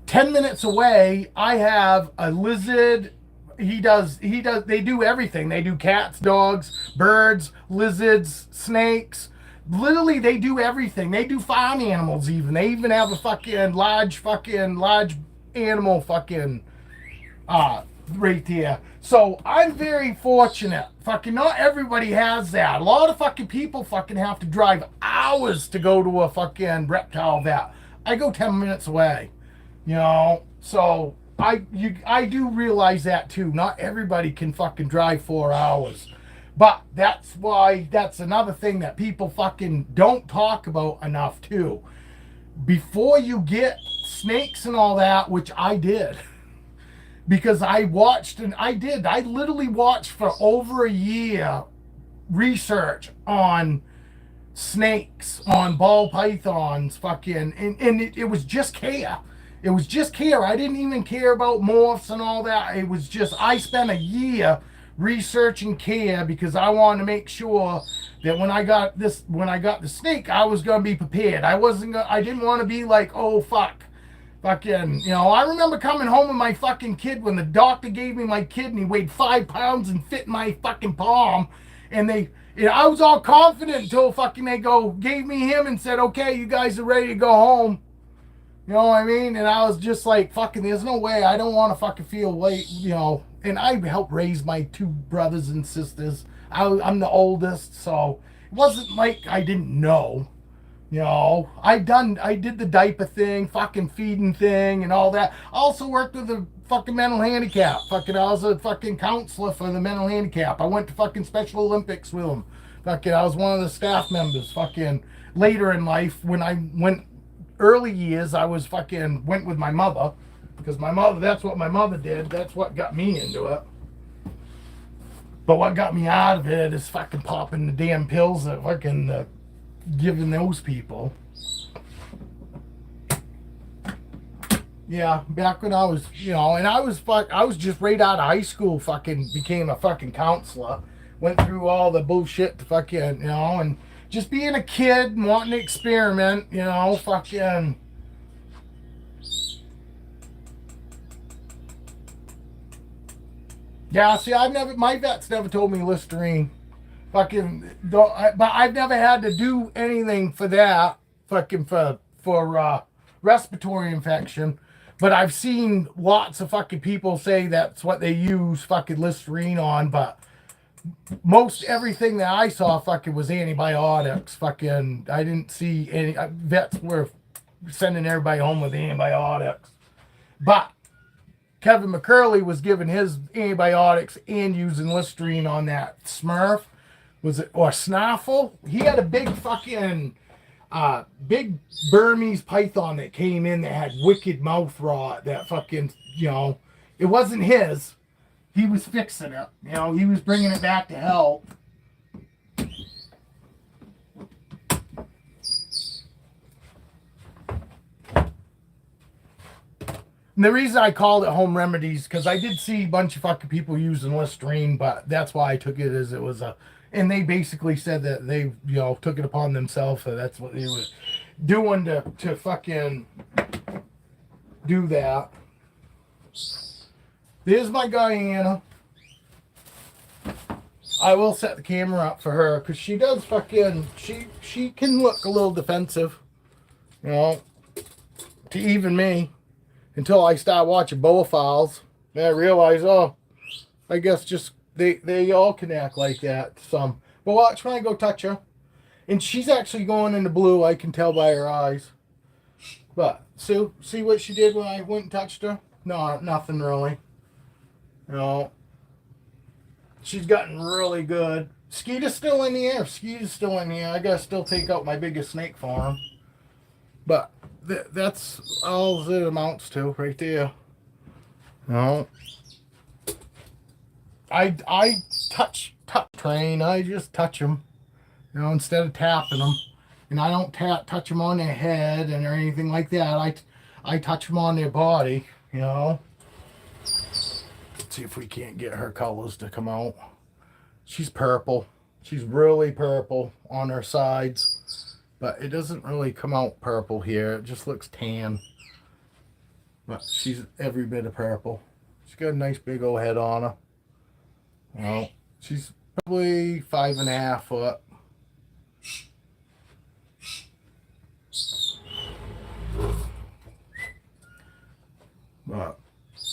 [SPEAKER 1] 10 minutes away, I have a lizard. They do everything. They do cats, dogs, birds, lizards, snakes. Literally, they do everything. They do farm animals even. They even have a fucking large animal fucking right there. So I'm very fortunate. Fucking not everybody has that. A lot of fucking people fucking have to drive hours to go to a fucking reptile vet. I go 10 minutes away. You know, so I do realize that too. Not everybody can fucking drive 4 hours. But that's another thing that people fucking don't talk about enough too. Before you get snakes and all that, which I did, because I literally watched for over a year research on snakes, on ball pythons, fucking, and it was just care. It was just care. I didn't even care about morphs and all that. It was just, I spent a year researching care because I wanted to make sure that when I got the snake, I was going to be prepared. I didn't want to be like, oh, fucking, you know, I remember coming home with my fucking kid when the doctor gave me my kid and he weighed 5 pounds and fit in my fucking palm. And I was all confident until fucking they gave me him and said, okay, you guys are ready to go home. You know what I mean? And I was just like, fucking, there's no way. I don't want to fucking feel late, you know. And I helped raise my 2 brothers and sisters. I'm the oldest, so it wasn't like I didn't know. You know, I did the diaper thing, fucking feeding thing and all that. I also worked with the fucking mental handicap. Fucking, I was a fucking counselor for the mental handicap. I went to fucking Special Olympics with them. Fucking, I was one of the staff members. Fucking, later in life, when I went, early years, I was fucking went with my mother because that's what my mother did. That's what got me into it. But what got me out of it is fucking popping the damn pills that fucking giving those people. Yeah, back when I was, you know, and I was just right out of high school, fucking became a fucking counselor. Went through all the bullshit to fucking, you know, and just being a kid and wanting to experiment, you know, fucking. Yeah, see, my vet's never told me Listerine. Fucking, but I've never had to do anything for that, fucking for respiratory infection. But I've seen lots of fucking people say that's what they use fucking Listerine on, but most everything that I saw fucking was antibiotics. Fucking, I didn't see any vets were sending everybody home with antibiotics. But Kevin McCurley was giving his antibiotics and using Listerine on that Smurf. Was it, or Snaffle? He had a big fucking big Burmese python that came in that had wicked mouth rot. That fucking, it wasn't his. He was fixing it. He was bringing it back to health. And the reason I called it home remedies, because I did see a bunch of fucking people using Listerine, but that's why I took it as it was and they basically said that they, took it upon themselves, so that's what they were doing to fucking do that. There's my Guyana. I will set the camera up for her, because she does fucking, she can look a little defensive, to even me. Until I start watching Boa files, and I realize, I guess just they all can act like that. Some, but watch when I go touch her, and she's actually going into blue. I can tell by her eyes. But Sue, see what she did when I went and touched her? No, nothing really. She's gotten really good. Skeeter's still in the air. Skeeter's still in the air. I gotta still take out my biggest snake for him. But that's all it amounts to right there. I touch train. I just touch them, instead of tapping them. And I don't touch them on their head and or anything like that. I touch them on their body. Let's see if we can't get her colors to come out. She's purple. She's really purple on her sides. But it doesn't really come out purple here. It just looks tan. But she's every bit of purple. She's got a nice big old head on her. She's probably 5.5 foot. But,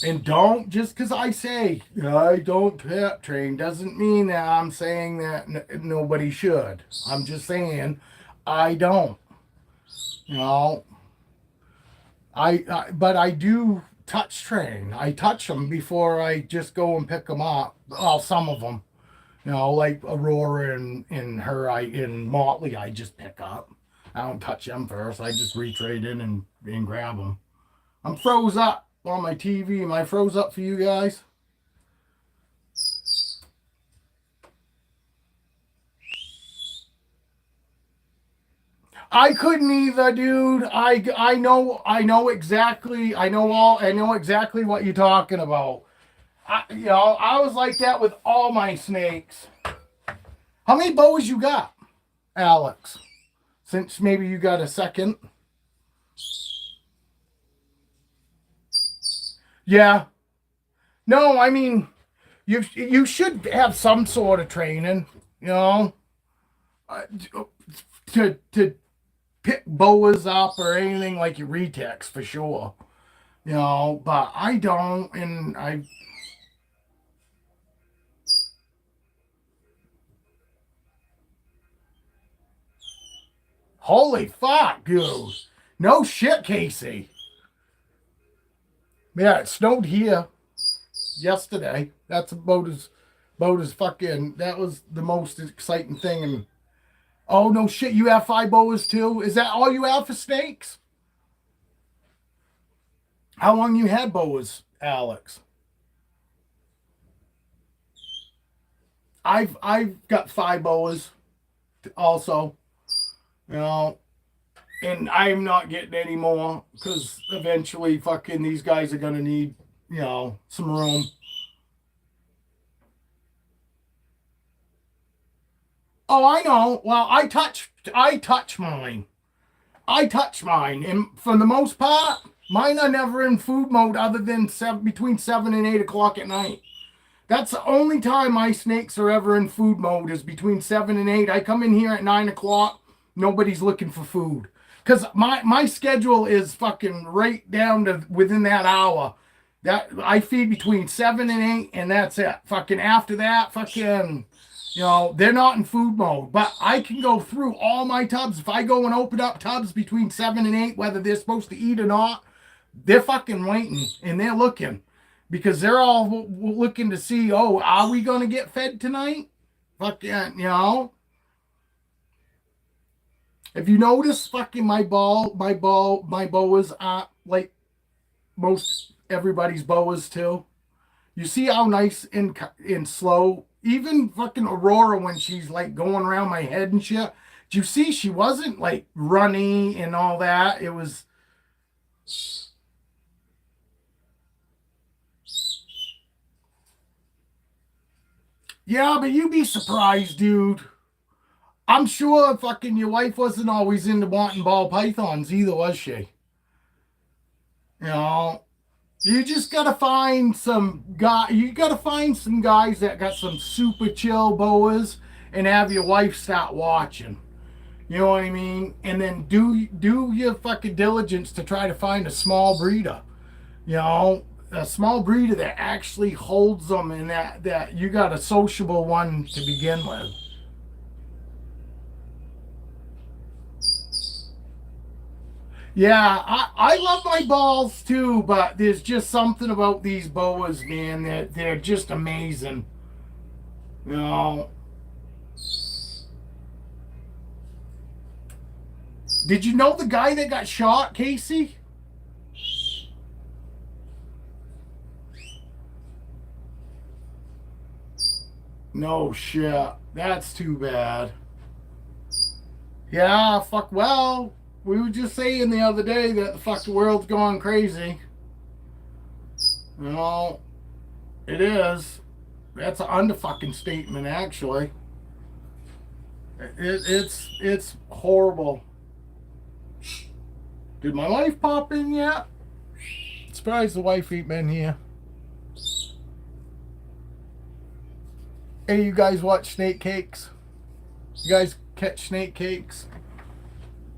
[SPEAKER 1] and don't, just because I say I don't tap train doesn't mean that I'm saying that nobody should. I'm just saying I don't. But I do touch train. I touch them before I just go and pick them up. Well, some of them, like Aurora and her, and Motley, I just pick up. I don't touch them first. I just reach right in and grab them. I'm froze up on my TV. Am I froze up for you guys? I couldn't either, dude. I know exactly what you're talking about. I was like that with all my snakes. How many boas you got, Alex? Since maybe you got a second. Yeah. No, I mean, you should have some sort of training, to pick boas up or anything like your retex for sure. But I don't, and I. Holy fuck, dude. No shit, Casey. Yeah, it snowed here yesterday. That's about as fucking, that was the most exciting thing. And oh, no shit, you have 5 boas too? Is that all you have for snakes? How long you had boas, Alex? I've got 5 boas also. And I'm not getting any more because eventually fucking these guys are going to need, some room. Oh, I know. Well, I touch mine. I touch mine. And for the most part, mine are never in food mode other than between 7 and 8 o'clock at night. That's the only time my snakes are ever in food mode is between 7 and 8. I come in here at 9 o'clock. Nobody's looking for food. Because my schedule is fucking right down to within that hour. That I feed between 7 and 8, and that's it. Fucking after that, fucking, they're not in food mode. But I can go through all my tubs. If I go and open up tubs between 7 and 8, whether they're supposed to eat or not, they're fucking waiting, and they're looking. Because they're all looking to see, are we going to get fed tonight? Fucking, If you notice, fucking my boas aren't like most everybody's boas too. You see how nice and slow. Even fucking Aurora when she's like going around my head and shit. Do you see she wasn't like runny and all that? It was. Yeah, but you'd be surprised, dude. I'm sure fucking your wife wasn't always into wanting ball pythons either, was she? You know, you just gotta find some guy. You gotta find some guys that got some super chill boas, and have your wife start watching. You know what I mean? And then do your fucking diligence to try to find a small breeder. You know, a small breeder that actually holds them, and that you got a sociable one to begin with. Yeah, I love my balls too, but there's just something about these boas, man, that they're just amazing. You know, did you know the guy that got shot, Casey? No shit. That's too bad. Yeah, fuck. Well, we were just saying the other day that the fuck the world's going crazy. You know, it is. That's an underfucking statement, actually. It's horrible. Did my wife pop in yet? Surprised the wife ain't been here. Hey, you guys watch snake cakes? You guys catch snake cakes?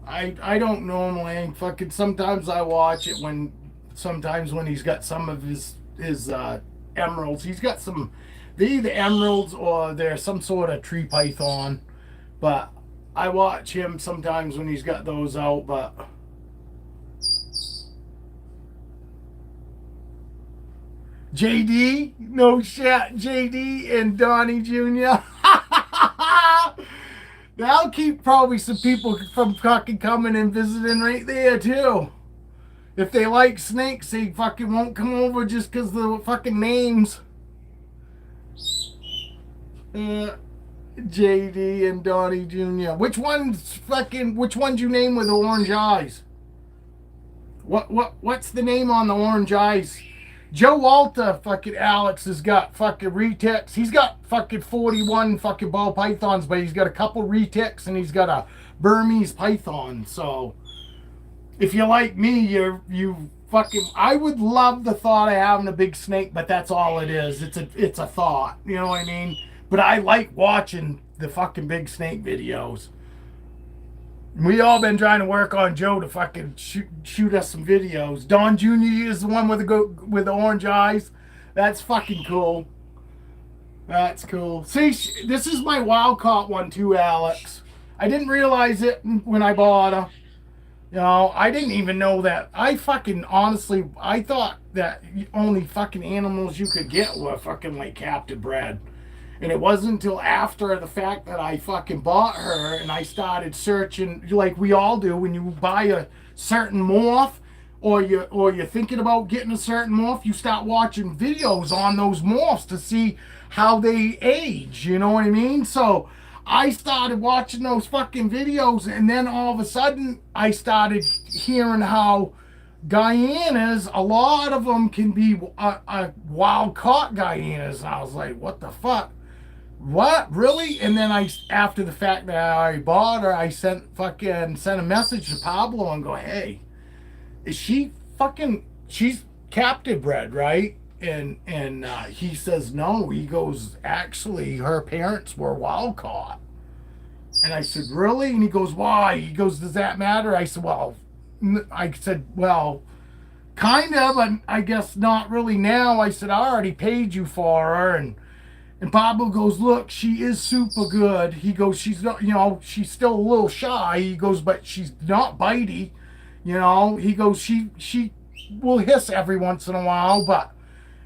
[SPEAKER 1] I don't normally. Fucking sometimes I watch it when he's got some of his emeralds. He's got some. They're either emeralds or they're some sort of tree python. But I watch him sometimes when he's got those out. But JD, no shit, JD and Donnie Jr. That'll keep probably some people from fucking coming and visiting right there too. If they like snakes, they fucking won't come over just because of the fucking names. Uh, JD and Donnie Jr. Which one's you name with the orange eyes? What's the name on the orange eyes? Joe Walter, fucking Alex, has got fucking retics. He's got fucking 41 fucking ball pythons, but he's got a couple retics and he's got a Burmese python. So if you like me, you fucking. I would love the thought of having a big snake, but that's all it is. It's a thought. You know what I mean? But I like watching the fucking big snake videos. We all been trying to work on Joe to fucking shoot us some videos. Don Jr. is the one with the orange eyes. That's fucking cool. That's cool. See, this is my wild caught one too, Alex. I didn't realize it when I bought her. You know, I didn't even know that. I fucking honestly, I thought that only fucking animals you could get were fucking like captive bred. And it wasn't until after the fact that I fucking bought her and I started searching like we all do when you buy a certain morph or you're thinking about getting a certain morph, you start watching videos on those morphs to see how they age, you know what I mean? So I started watching those fucking videos and then all of a sudden I started hearing how Guyanas, a lot of them can be a wild caught Guyanas. And I was like, what the fuck? What, really? And then after the fact that I already bought her, I sent a message to Pablo and go, hey, is she fucking, she's captive bred, right? And he says no. He goes, actually her parents were wild caught. And I said, really? And he goes, why? He goes, does that matter? I said, well, kind of, but I guess not really now. I said, I already paid you for her. And Pablo goes, look, she is super good. He goes, she's not, she's still a little shy. He goes, but she's not bitey. He goes, she will hiss every once in a while, but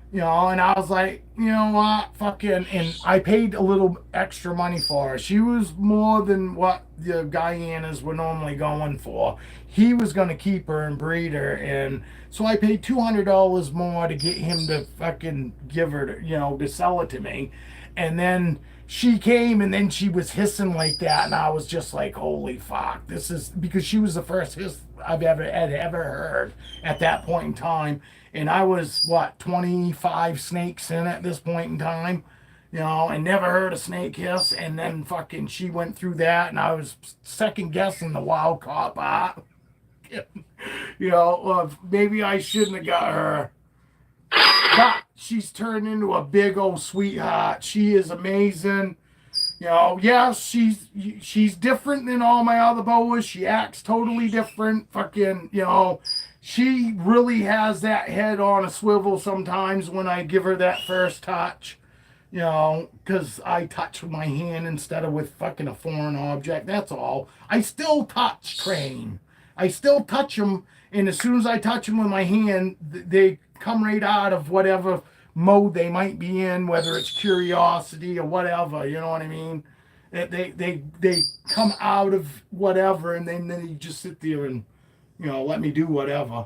[SPEAKER 1] You know, and I was like, you know what, fucking, and I paid a little extra money for her. She was more than what the Guyanas were normally going for. He was going to keep her and breed her, and so I paid $200 more to get him to fucking give her, to, you know, to sell it to me. And then she came, and then she was hissing like that, and I was just like, holy fuck, this is because she was the first hiss I've ever heard at that point in time, and I was what 25 snakes in at this point in time, you know, and never heard a snake hiss. And then fucking she went through that, and I was second guessing the wild caught part. You know, well, maybe I shouldn't have got her, but she's turned into a big old sweetheart. She is amazing. You know, yes, she's different than all my other boas. She acts totally different. Fucking, you know, she really has that head on a swivel sometimes when I give her that first touch. You know, because I touch with my hand instead of with fucking a foreign object. That's all. I still touch Crane. I still touch them, and as soon as I touch them with my hand, they come right out of whatever mode they might be in, whether it's curiosity or whatever. You know what I mean? They come out of whatever, and then you just sit there and, you know, let me do whatever.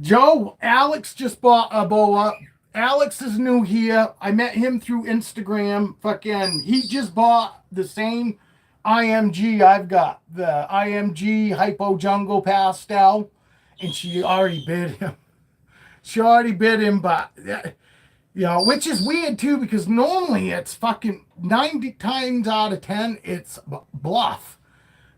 [SPEAKER 1] Joe, Alex just bought a boa. Alex is new here. I met him through Instagram. Fucking, he just bought the same IMG I've got, the IMG Hypo Jungle Pastel, and she already bid him. She already bid him, but you know, which is weird too because normally it's fucking 90 times out of 10 it's bluff.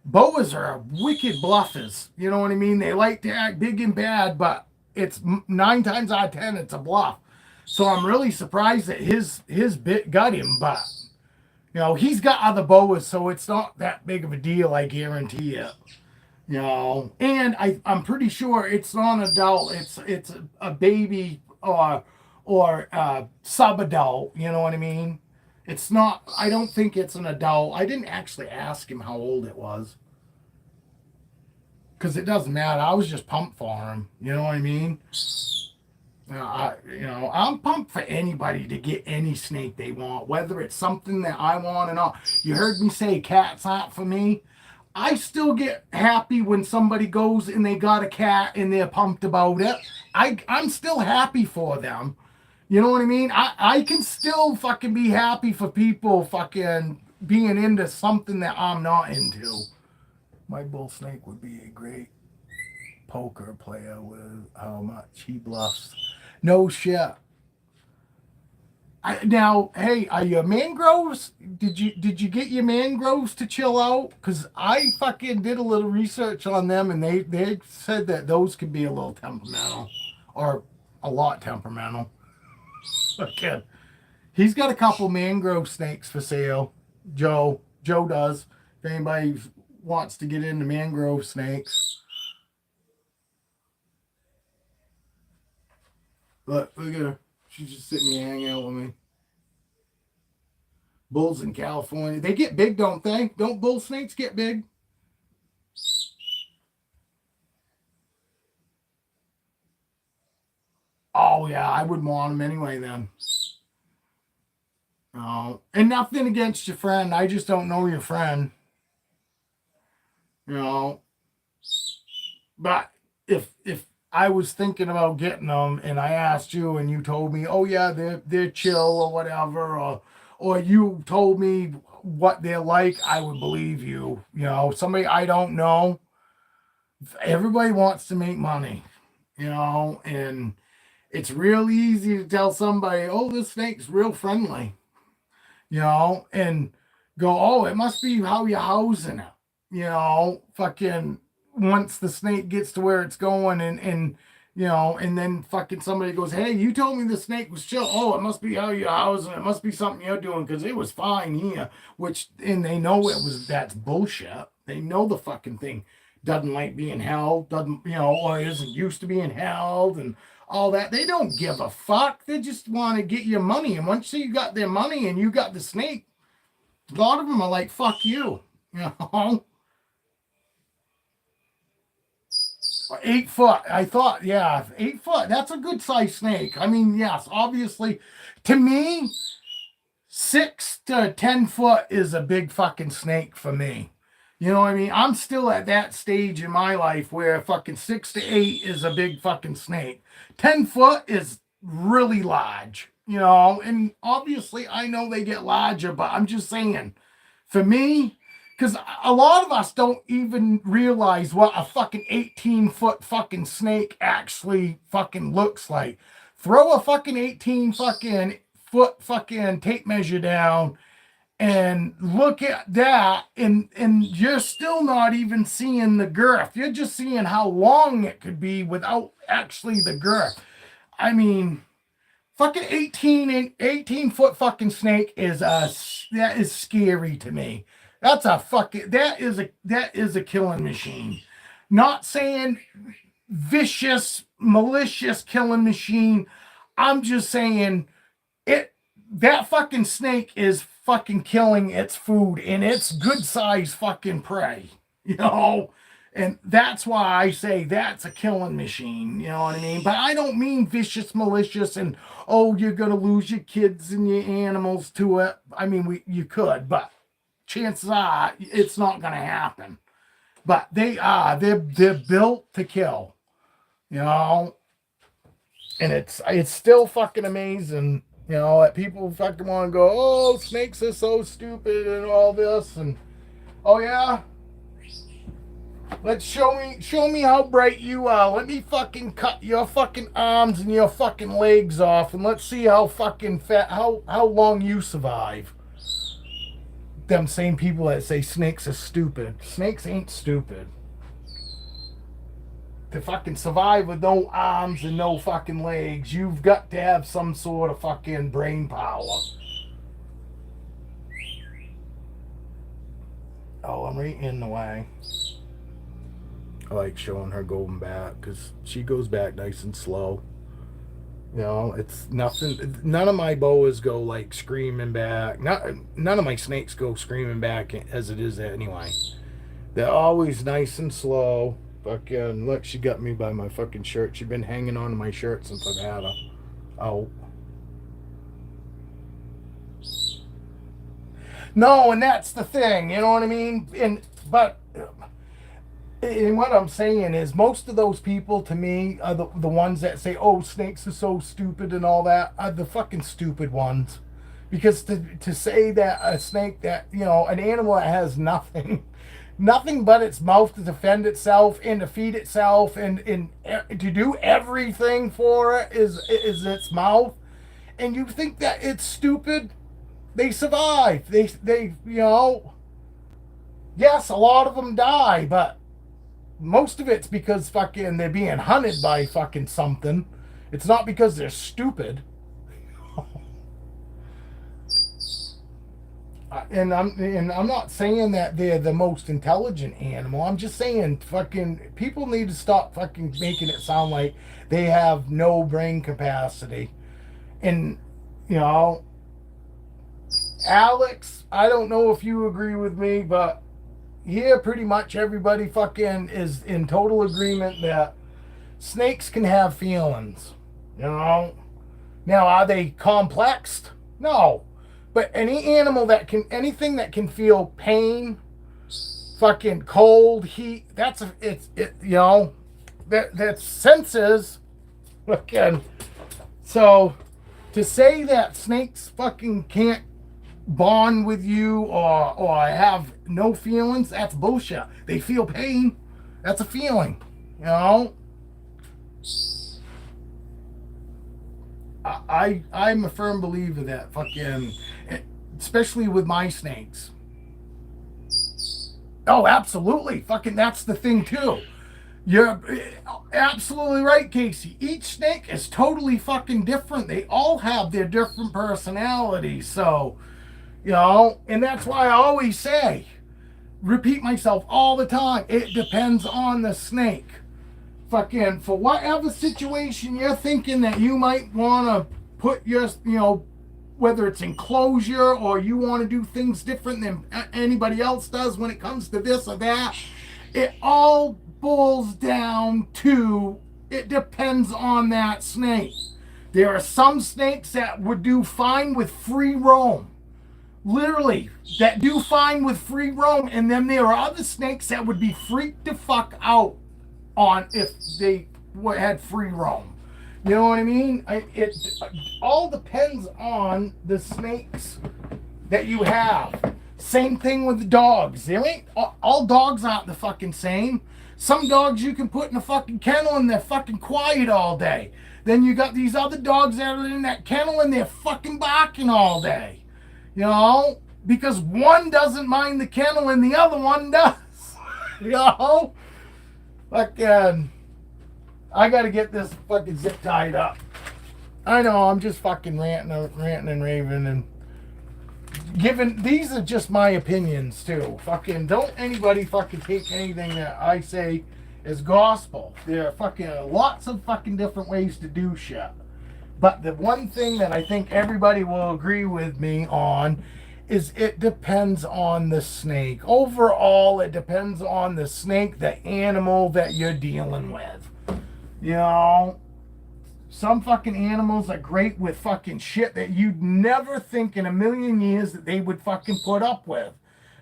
[SPEAKER 1] Boas are wicked bluffers. You know what I mean? They like to act big and bad, but it's 9 times out of 10 it's a bluff. So I'm really surprised that his bit got him, but you know he's got other boas, so it's not that big of a deal. I guarantee it. You know, and I'm pretty sure it's not an adult. It's a baby or sub adult. You know what I mean? It's not. I don't think it's an adult. I didn't actually ask him how old it was because it doesn't matter. I was just pumped for him. You know what I mean? I'm pumped for anybody to get any snake they want, whether it's something that I want or not. You heard me say cats aren't for me. I still get happy when somebody goes and they got a cat and they're pumped about it. I'm still happy for them. You know what I mean? I can still fucking be happy for people fucking being into something that I'm not into. My bull snake would be a great poker player with how much he bluffs. No shit. Now, hey, are your mangroves? Did you get your mangroves to chill out? Because I fucking did a little research on them, and they said that those could be a little temperamental, or a lot temperamental. Okay, he's got a couple mangrove snakes for sale. Joe does. If anybody wants to get into mangrove snakes, look at her. She's just sitting here hanging out with me. Bulls in California. They get big, don't they? Don't bull snakes get big? Oh, yeah, I wouldn't want them anyway then. Oh, and nothing against your friend. I just don't know your friend. You know, but if I was thinking about getting them and I asked you and you told me, oh yeah, they're chill or whatever, or you told me what they're like, I would believe you. You know, somebody I don't know. Everybody wants to make money, you know, and it's real easy to tell somebody, oh, this snake's real friendly, you know, and go, oh, it must be how you're housing it, you know, fucking once the snake gets to where it's going and you know, and then fucking somebody goes, hey, you told me the snake was chill. Oh, it must be how you're housing it. It must be something you're doing because it was fine here, which, and they know that's bullshit. They know the fucking thing doesn't like being held, doesn't, you know, or isn't used to being held and all that. They don't give a fuck. They just want to get your money. And once you got their money and you got the snake, a lot of them are like, fuck you, you know? 8 foot. I thought, yeah, 8 foot. That's a good sized snake. I mean, yes, obviously, to me, 6 to 10 foot is a big fucking snake for me. You know what I mean? I'm still at that stage in my life where fucking 6 to 8 is a big fucking snake. 10 foot is really large, you know, and obviously I know they get larger, but I'm just saying, for me, because a lot of us don't even realize what a fucking 18-foot fucking snake actually fucking looks like. Throw a fucking 18 fucking foot fucking tape measure down and look at that, and you're still not even seeing the girth. You're just seeing how long it could be without actually the girth. I mean, fucking 18 foot fucking snake that is scary to me. That's a fucking that is a killing machine. Not saying vicious, malicious killing machine. I'm just saying that fucking snake is fucking killing its food, and it's good size fucking prey, you know? And that's why I say that's a killing machine, you know what I mean? But I don't mean vicious, malicious, and oh, you're gonna lose your kids and your animals to it. I mean, you could, but chances are it's not gonna happen. But they're built to kill, you know? And it's still fucking amazing, you know, that people fucking want to go, oh, snakes are so stupid and all this, and oh yeah, let's show me how bright you are. Let me fucking cut your fucking arms and your fucking legs off, and let's see how fucking fat, how long you survive. Them same people that say snakes are stupid. Snakes ain't stupid. To fucking survive with no arms and no fucking legs, you've got to have some sort of fucking brain power. Oh, I'm right in the way. I like showing her going back because she goes back nice and slow. You know, it's nothing. None of my boas go like screaming back. None of my snakes go screaming back as it is anyway. They're always nice and slow. Fucking look, she got me by my fucking shirt. She's been hanging on to my shirt since I've had her. Oh. No, and that's the thing, you know what I mean? And what I'm saying is most of those people to me are the ones that say, oh, snakes are so stupid and all that, are the fucking stupid ones. Because to say that a snake that, you know, an animal that has nothing but its mouth to defend itself and to feed itself and to do everything for it is its mouth, and you think that it's stupid, they survive. They you know, yes, a lot of them die, but most of it's because fucking they're being hunted by fucking something. It's not because they're stupid. And I'm not saying that they're the most intelligent animal. I'm just saying fucking people need to stop fucking making it sound like they have no brain capacity. And you know, Alex, I don't know if you agree with me, but here pretty much everybody fucking is in total agreement that snakes can have feelings. You know? Now, are they complexed? No. But anything that can feel pain, fucking cold, heat, you know, that's senses. Again, so to say that snakes fucking can't bond with you or have no feelings, that's bullshit. They feel pain. That's a feeling, you know. I'm a firm believer that fucking, especially with my snakes. Oh, absolutely. Fucking that's the thing too. You're absolutely right, Casey. Each snake is totally fucking different. They all have their different personalities. So, you know, and that's why I always say, repeat myself all the time, it depends on the snake. Fucking for whatever situation you're thinking that you might want to put your, you know, whether it's enclosure or you want to do things different than anybody else does when it comes to this or that, it all boils down to it depends on that snake. There are some snakes that would do fine with free roam. Literally, that do fine with free roam. And then there are other snakes that would be freaked the fuck out on if they had free roam. You know what I mean? It all depends on the snakes that you have. Same thing with the dogs. There ain't all dogs aren't the fucking same. Some dogs you can put in a fucking kennel and they're fucking quiet all day. Then you got these other dogs that are in that kennel and they're fucking barking all day. You know? Because one doesn't mind the kennel and the other one does. You know? Fucking, I gotta get this fucking zip tied up. I know, I'm just fucking ranting and raving and giving, these are just my opinions too. Fucking, don't anybody fucking take anything that I say as gospel. There are fucking lots of fucking different ways to do shit. But the one thing that I think everybody will agree with me on is it depends on the snake. Overall, it depends on the snake, the animal that you're dealing with. You know, some fucking animals are great with fucking shit that you'd never think in a million years that they would fucking put up with.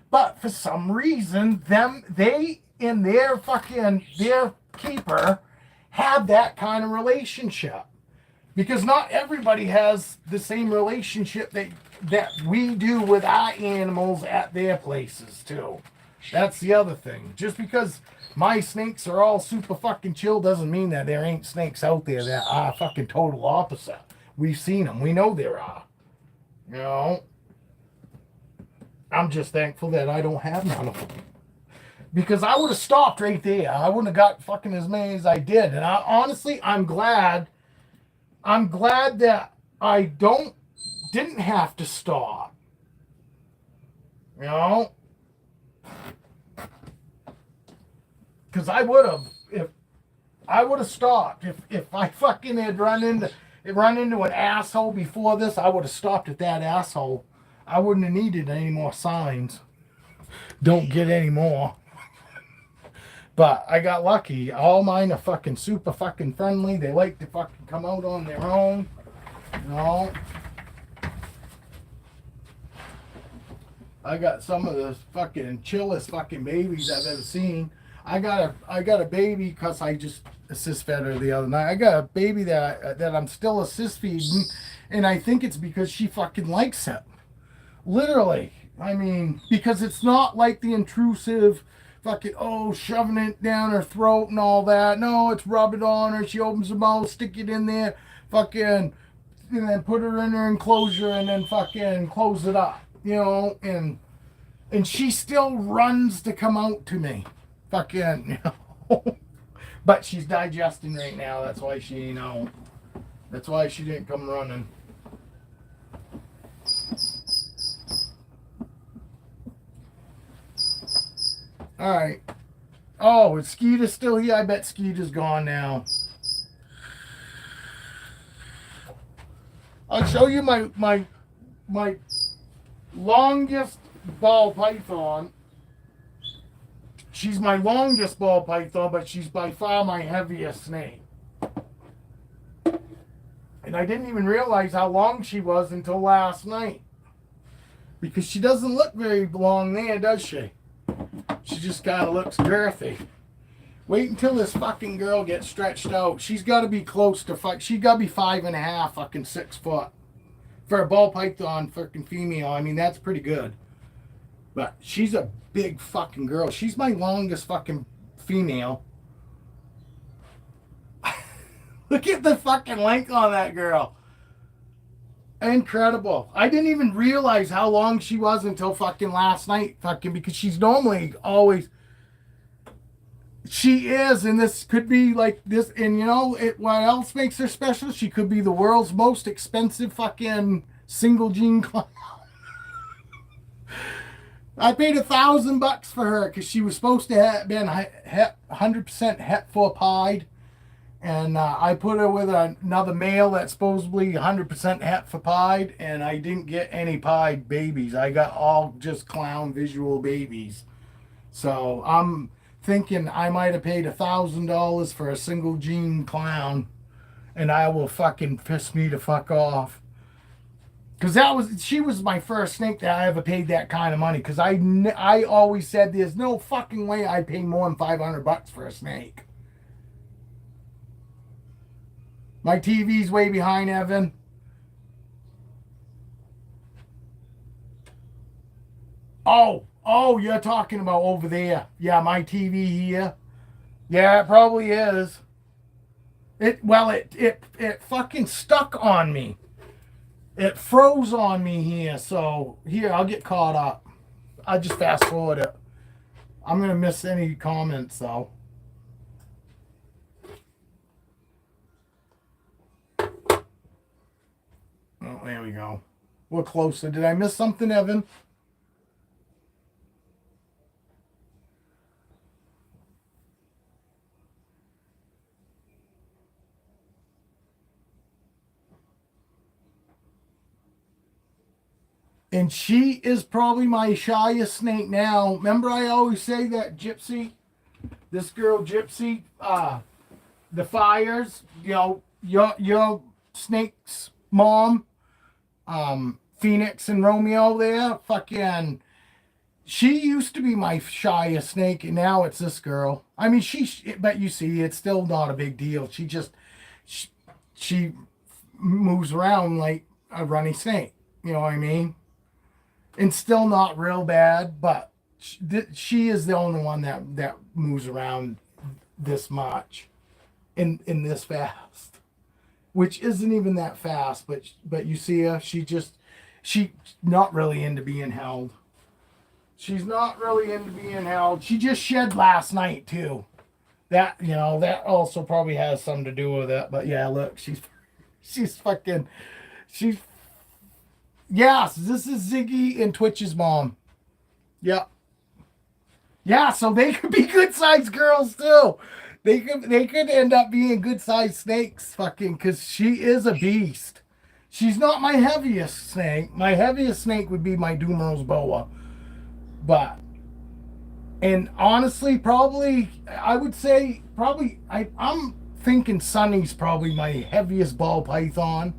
[SPEAKER 1] But for some reason, they and their keeper have that kind of relationship. Because not everybody has the same relationship that we do with our animals at their places too. That's the other thing. Just because my snakes are all super fucking chill doesn't mean that there ain't snakes out there that are fucking total opposite. We've seen them. We know there are. You know? I'm just thankful that I don't have none of them. Because I would have stopped right there. I wouldn't have got fucking as many as I did. And honestly, I'm glad that I didn't have to stop. You know? Because I would have stopped. If I fucking had run into an asshole before this, I would have stopped at that asshole. I wouldn't have needed any more signs. Don't get any more. But I got lucky. All mine are fucking super fucking friendly. They like to fucking come out on their own. You know? I got some of the fucking chillest fucking babies I've ever seen. I got a baby because I just assist fed her the other night. I got a baby that I'm still assist feeding, and I think it's because she fucking likes it. Literally. I mean, because it's not like the intrusive fucking, shoving it down her throat and all that. No, it's rub it on her. She opens her mouth, stick it in there, fucking, and then put her in her enclosure and then fucking close it up. You know, and she still runs to come out to me. Fucking, you know. But she's digesting right now. That's why she, you know, that's why she didn't come running. All right. Oh, is Skeeter still here? I bet Skeeter's gone now. I'll show you my longest ball python. She's my longest ball python, but she's by far my heaviest snake. And I didn't even realize how long she was until last night. Because she doesn't look very long there, does she? She just kind of looks girthy. Wait until this fucking girl gets stretched out. She's got to be close to she's got to be 5.5, fucking 6 foot. For a ball python fucking female, I mean, that's pretty good. But she's a big fucking girl. She's my longest fucking female. Look at the fucking length on that girl. Incredible. I didn't even realize how long she was until fucking last night. Fucking, because she's normally always... She is, and this could be like this, and you know, what else makes her special? She could be the world's most expensive fucking single gene clown. I paid $1,000 for her because she was supposed to have been 100% het for pied, and I put her with another male that's supposedly 100% het for pied, and I didn't get any pied babies. I got all just clown visual babies. So I'm thinking I might have paid $1,000 for a single gene clown, and I will fucking piss me to fuck off. Cause she was my first snake that I ever paid that kind of money. Cause I always said there's no fucking way I'd pay more than $500 for a snake. My TV's way behind, Evan. Oh, you're talking about over there. Yeah, my TV here. Yeah, it probably is. It fucking stuck on me. It froze on me here, so here, I'll get caught up. I'll just fast forward it. I'm going to miss any comments, though. Oh, there we go. We're closer. Did I miss something, Evan? And she is probably my shyest snake now. Remember I always say that Gypsy, this girl Gypsy, the fires, your snake's mom, Phoenix and Romeo there, fucking, she used to be my shyest snake, and now it's this girl. I mean, but you see, it's still not a big deal. She moves around like a runny snake. You know what I mean? And still not real bad, but she is the only one that moves around this much in this fast, which isn't even that fast. But you see her, she's not really into being held. She's not really into being held. She just shed last night too. That that also probably has something to do with it. But yeah, look, she's fucking she's. Yes, this is Ziggy and Twitch's mom. Yep. Yeah, so they could be good sized girls too. They could end up being good sized snakes, fucking, because she is a beast. She's not my heaviest snake. My heaviest snake would be my Dumeril's boa. And honestly, probably, I would say, I'm thinking Sunny's probably my heaviest ball python.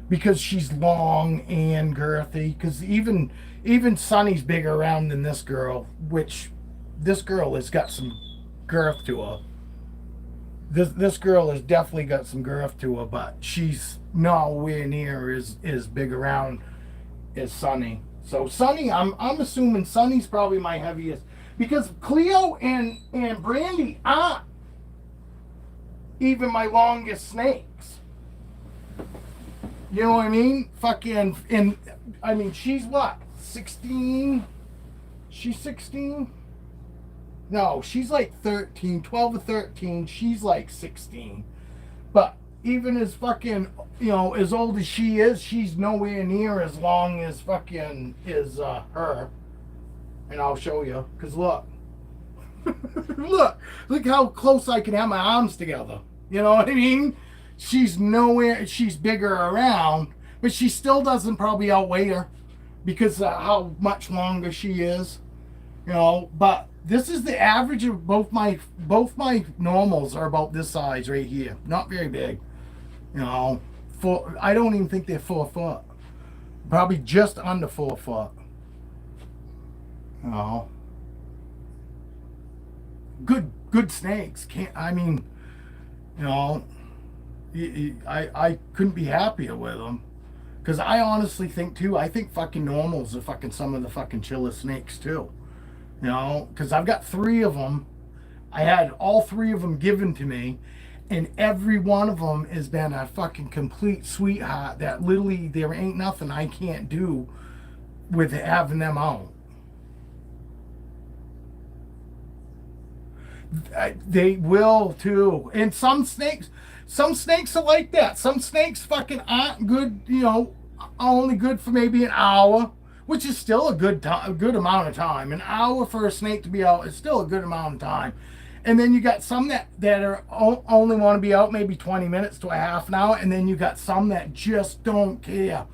[SPEAKER 1] Because she's long and girthy. Because even Sunny's bigger around than this girl, which this girl has got some girth to her. This girl has definitely got some girth to her, but she's nowhere near as big around as Sunny. So Sunny, I'm assuming Sunny's probably my heaviest, because Cleo and Brandy aren't even my longest snakes. You know what I mean? Fucking, and I mean, she's what? 16? She's 16? No, she's like 13, 12 or 13. She's like 16. But even as fucking, as old as she is, she's nowhere near as long as fucking is her. And I'll show you. Because look. Look how close I can have my arms together. You know what I mean? She's bigger around, but she still doesn't probably outweigh her because of how much longer she is, but this is the average of both my normals are about this size right here. Not very big, I don't even think they're 4 foot, probably just under 4 foot. Good snakes. I couldn't be happier with them, because I honestly think too, I think fucking normals are fucking some of the fucking chillest snakes too, because I've got 3 of them. I had all 3 of them given to me, and every one of them has been a fucking complete sweetheart that literally there ain't nothing I can't do with having them out. They will too. And some snakes are like that. Some snakes fucking aren't good, only good for maybe an hour, which is still a good amount of time. An hour for a snake to be out is still a good amount of time. And then you got some that are only want to be out maybe 20 minutes to a half an hour, and then you got some that just don't care.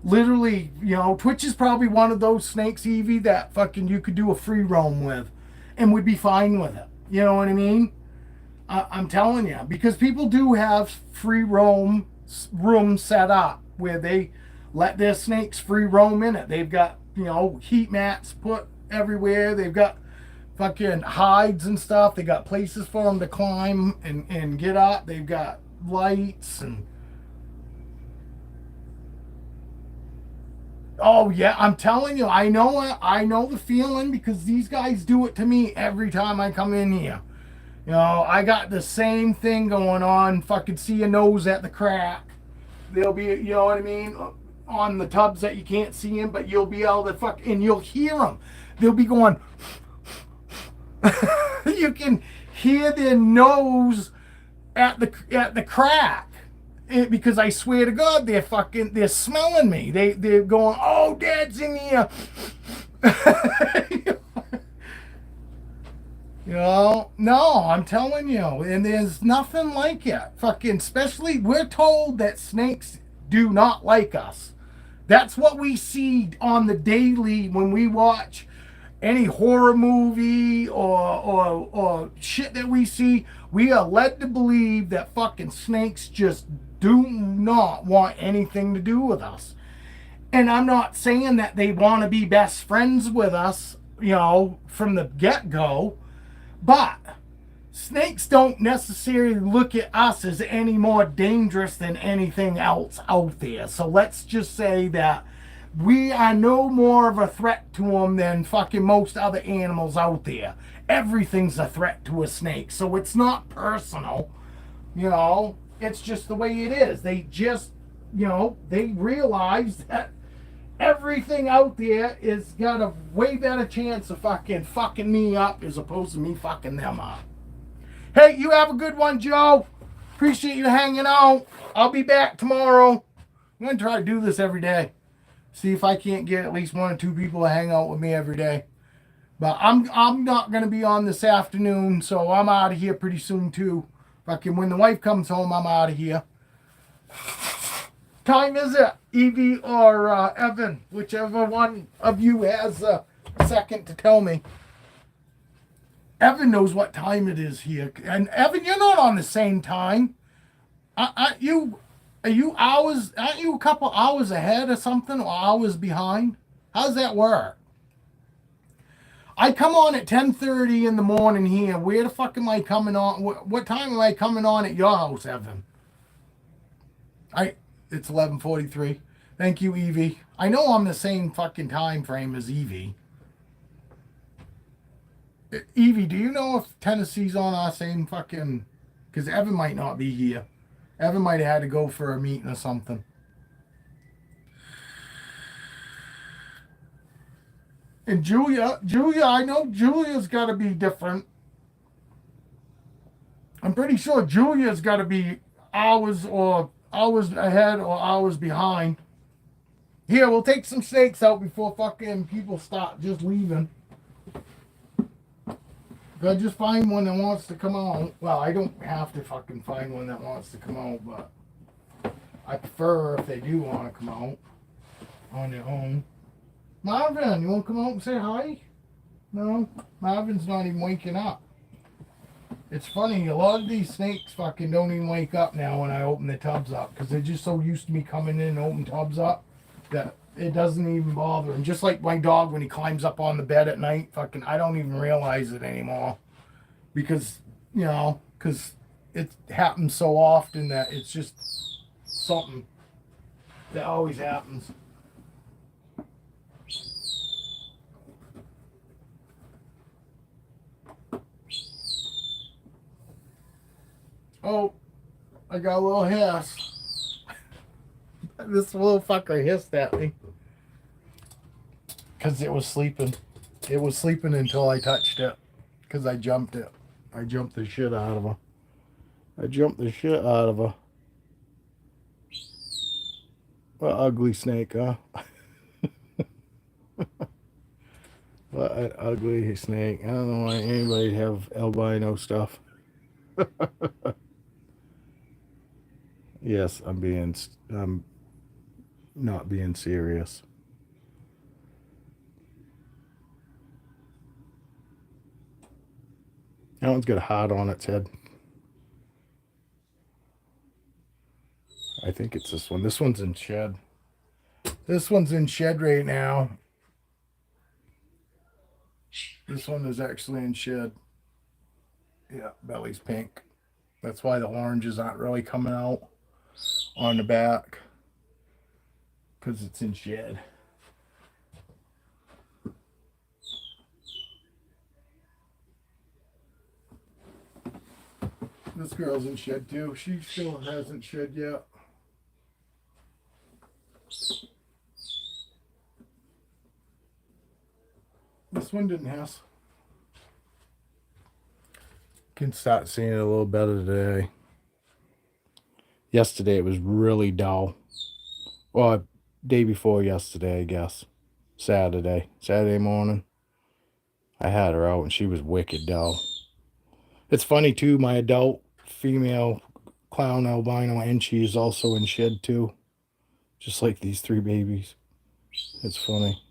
[SPEAKER 1] Literally, Twitch is probably one of those snakes, Evie, that fucking you could do a free roam with and would be fine with it. You know what I mean? I'm telling you, because people do have free roam rooms set up where they let their snakes free roam in it. They've got, heat mats put everywhere. They've got fucking hides and stuff. They got places for them to climb and get up. They've got lights and oh yeah, I'm telling you, I know the feeling because these guys do it to me every time I come in here. I got the same thing going on. Fucking see a nose at the crack. They'll be, you know what I mean, on the tubs that you can't see them, but you'll be able to and you'll hear them. They'll be going. You can hear their nose at the crack. Because I swear to God, they're smelling me. They're going, oh, Dad's in here. No, I'm telling you, and there's nothing like it. Fucking, especially, we're told that snakes do not like us. That's what we see on the daily when we watch any horror movie or shit that we see. We are led to believe that fucking snakes just do not want anything to do with us. And I'm not saying that they want to be best friends with us, from the get-go. But snakes don't necessarily look at us as any more dangerous than anything else out there. So let's just say that we are no more of a threat to them than fucking most other animals out there. Everything's a threat to a snake. So it's not personal, It's just the way it is. They just, they realize that everything out there is got a way better chance of fucking me up as opposed to me fucking them up. Hey, you have a good one, Joe. Appreciate you hanging out. I'll be back tomorrow. I'm going to try to do this every day. See if I can't get at least 1 or 2 people to hang out with me every day. But I'm not going to be on this afternoon, so I'm out of here pretty soon, too. Fucking when the wife comes home, I'm out of here. Time is it, Evie or Evan? Whichever one of you has a second to tell me. Evan knows what time it is here. And Evan, you're not on the same time. Aren't you a couple hours ahead or something, or hours behind? How's that work? I come on at 10:30 in the morning here. Where the fuck am I coming on? What time am I coming on at your house, Evan? It's 11:43. Thank you, Evie. I know I'm the same fucking time frame as Evie. Evie, do you know if Tennessee's on our same fucking... Because Evan might not be here. Evan might have had to go for a meeting or something. And Julia, I know Julia's got to be different. I'm pretty sure Julia's got to be hours ahead or hours behind. Here, we'll take some snakes out before fucking people start just leaving. Gotta just find one that wants to come out. Well, I don't have to fucking find one that wants to come out, but I prefer if they do want to come out on their own. Marvin, you want to come out and say hi? No? Marvin's not even waking up. It's funny, a lot of these snakes fucking don't even wake up now when I open the tubs up because they're just so used to me coming in and open tubs up that it doesn't even bother them. Just like my dog when he climbs up on the bed at night, fucking, I don't even realize it anymore because, because it happens so often that it's just something that always happens. Oh, I got a little hiss. This little fucker hissed at me. Because it was sleeping. It was sleeping until I touched it. Because I jumped it. I jumped the shit out of her. What ugly snake, huh? What an ugly snake. I don't know why anybody have albino stuff. Yes, I'm not being serious. That one's got a heart on its head. I think it's this one. This one's in shed. This one's in shed right now. This one is actually in shed. Yeah, belly's pink. That's why the oranges aren't really coming out on the back, because it's in shed. This girl's in shed too. She still hasn't shed yet. This one didn't have. Can start seeing it a little better today. Yesterday it was really dull. Well, day before yesterday, I guess. Saturday morning. I had her out and she was wicked dull. It's funny too, my adult female clown albino, and she is also in shed too. Just like these three babies. It's funny.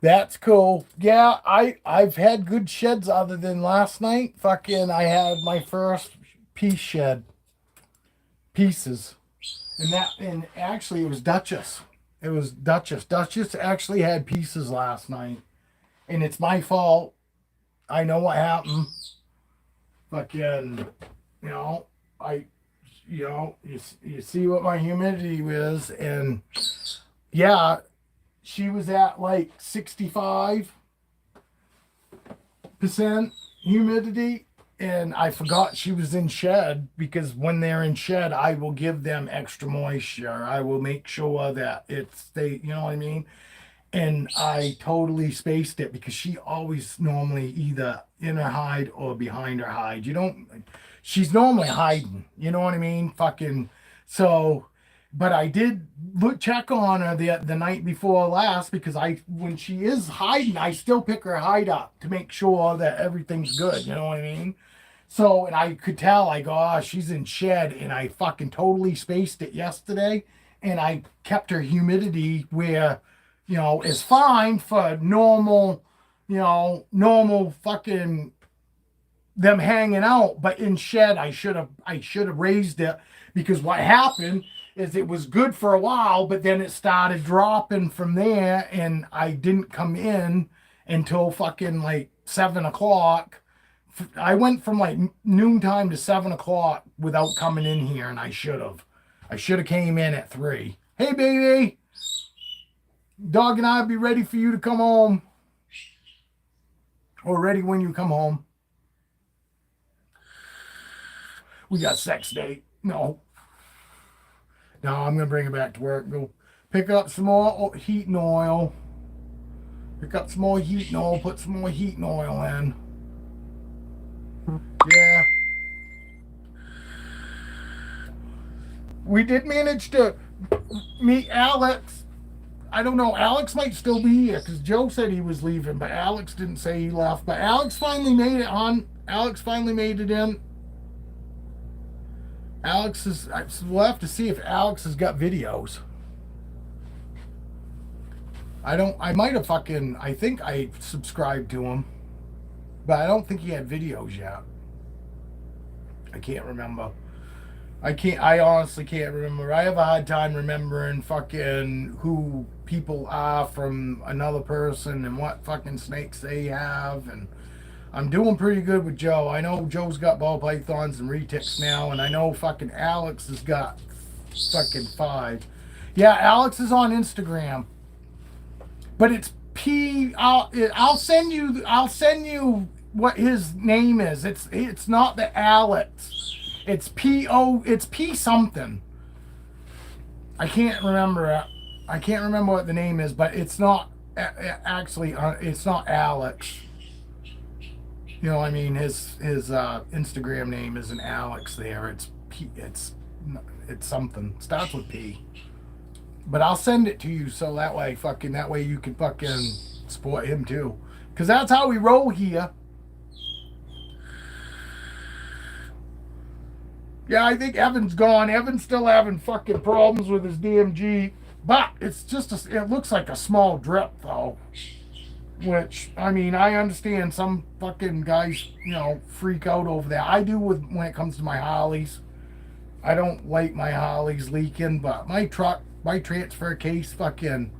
[SPEAKER 1] That's cool. Yeah, I've had good sheds other than last night. Fucking, I had my first piece shed. Pieces. And actually it was Duchess. It was Duchess. Duchess actually had pieces last night. And it's my fault. I know what happened. Fucking, you see what my humidity was, and yeah, she was at like 65% humidity, and I forgot she was in shed, because when they're in shed, I will give them extra moisture. I will make sure that you know what I mean? And I totally spaced it, because she always normally either in her hide or behind her hide. She's normally hiding, you know what I mean? Fucking, so, but I did check on her the night before last, because when she is hiding, I still pick her hide up to make sure that everything's good, you know what I mean? So, and I could tell, I go, oh, she's in shed, and I fucking totally spaced it yesterday, and I kept her humidity where, is fine for normal, normal fucking them hanging out. But in shed, I should have raised it, because what happened is it was good for a while, but then it started dropping from there, and I didn't come in until fucking like 7 o'clock. I went from like noontime to 7 o'clock without coming in here, and I should have came in at 3. Hey, baby. Dog and I'll be ready for you to come home. Or ready when you come home. We got sex date. No, I'm going to bring it back to work. Go pick up some more heating oil. Pick up some more heating oil. Put some more heating oil in. Yeah. We did manage to meet Alex. I don't know. Alex might still be here, because Joe said he was leaving, but Alex didn't say he left. But Alex finally made it on. Alex finally made it in. We'll have to see if Alex has got videos. I think I subscribed to him, but I don't think he had videos yet. I can't remember. I honestly can't remember. I have a hard time remembering fucking who people are from another person and what fucking snakes they have, and I'm doing pretty good with Joe. I know Joe's got ball pythons and retics now, and I know fucking Alex has got fucking 5. Yeah, Alex is on Instagram, but it's P. I'll send you what his name is. It's not the Alex. It's P.O. It's P something. I can't remember it. I can't remember what the name is, but it's not actually. It's not Alex. You know, I mean, his Instagram name isn't Alex. There, it's P. It's something. It starts with P. But I'll send it to you, so that way you can fucking support him too, because that's how we roll here. Yeah, I think Evan's gone. Evan's still having fucking problems with his DMG, but it's just it looks like a small drip though. Which, I mean, I understand some fucking guys, freak out over that. I do when it comes to my Harleys. I don't like my Harleys leaking, but my truck, my transfer case, fucking.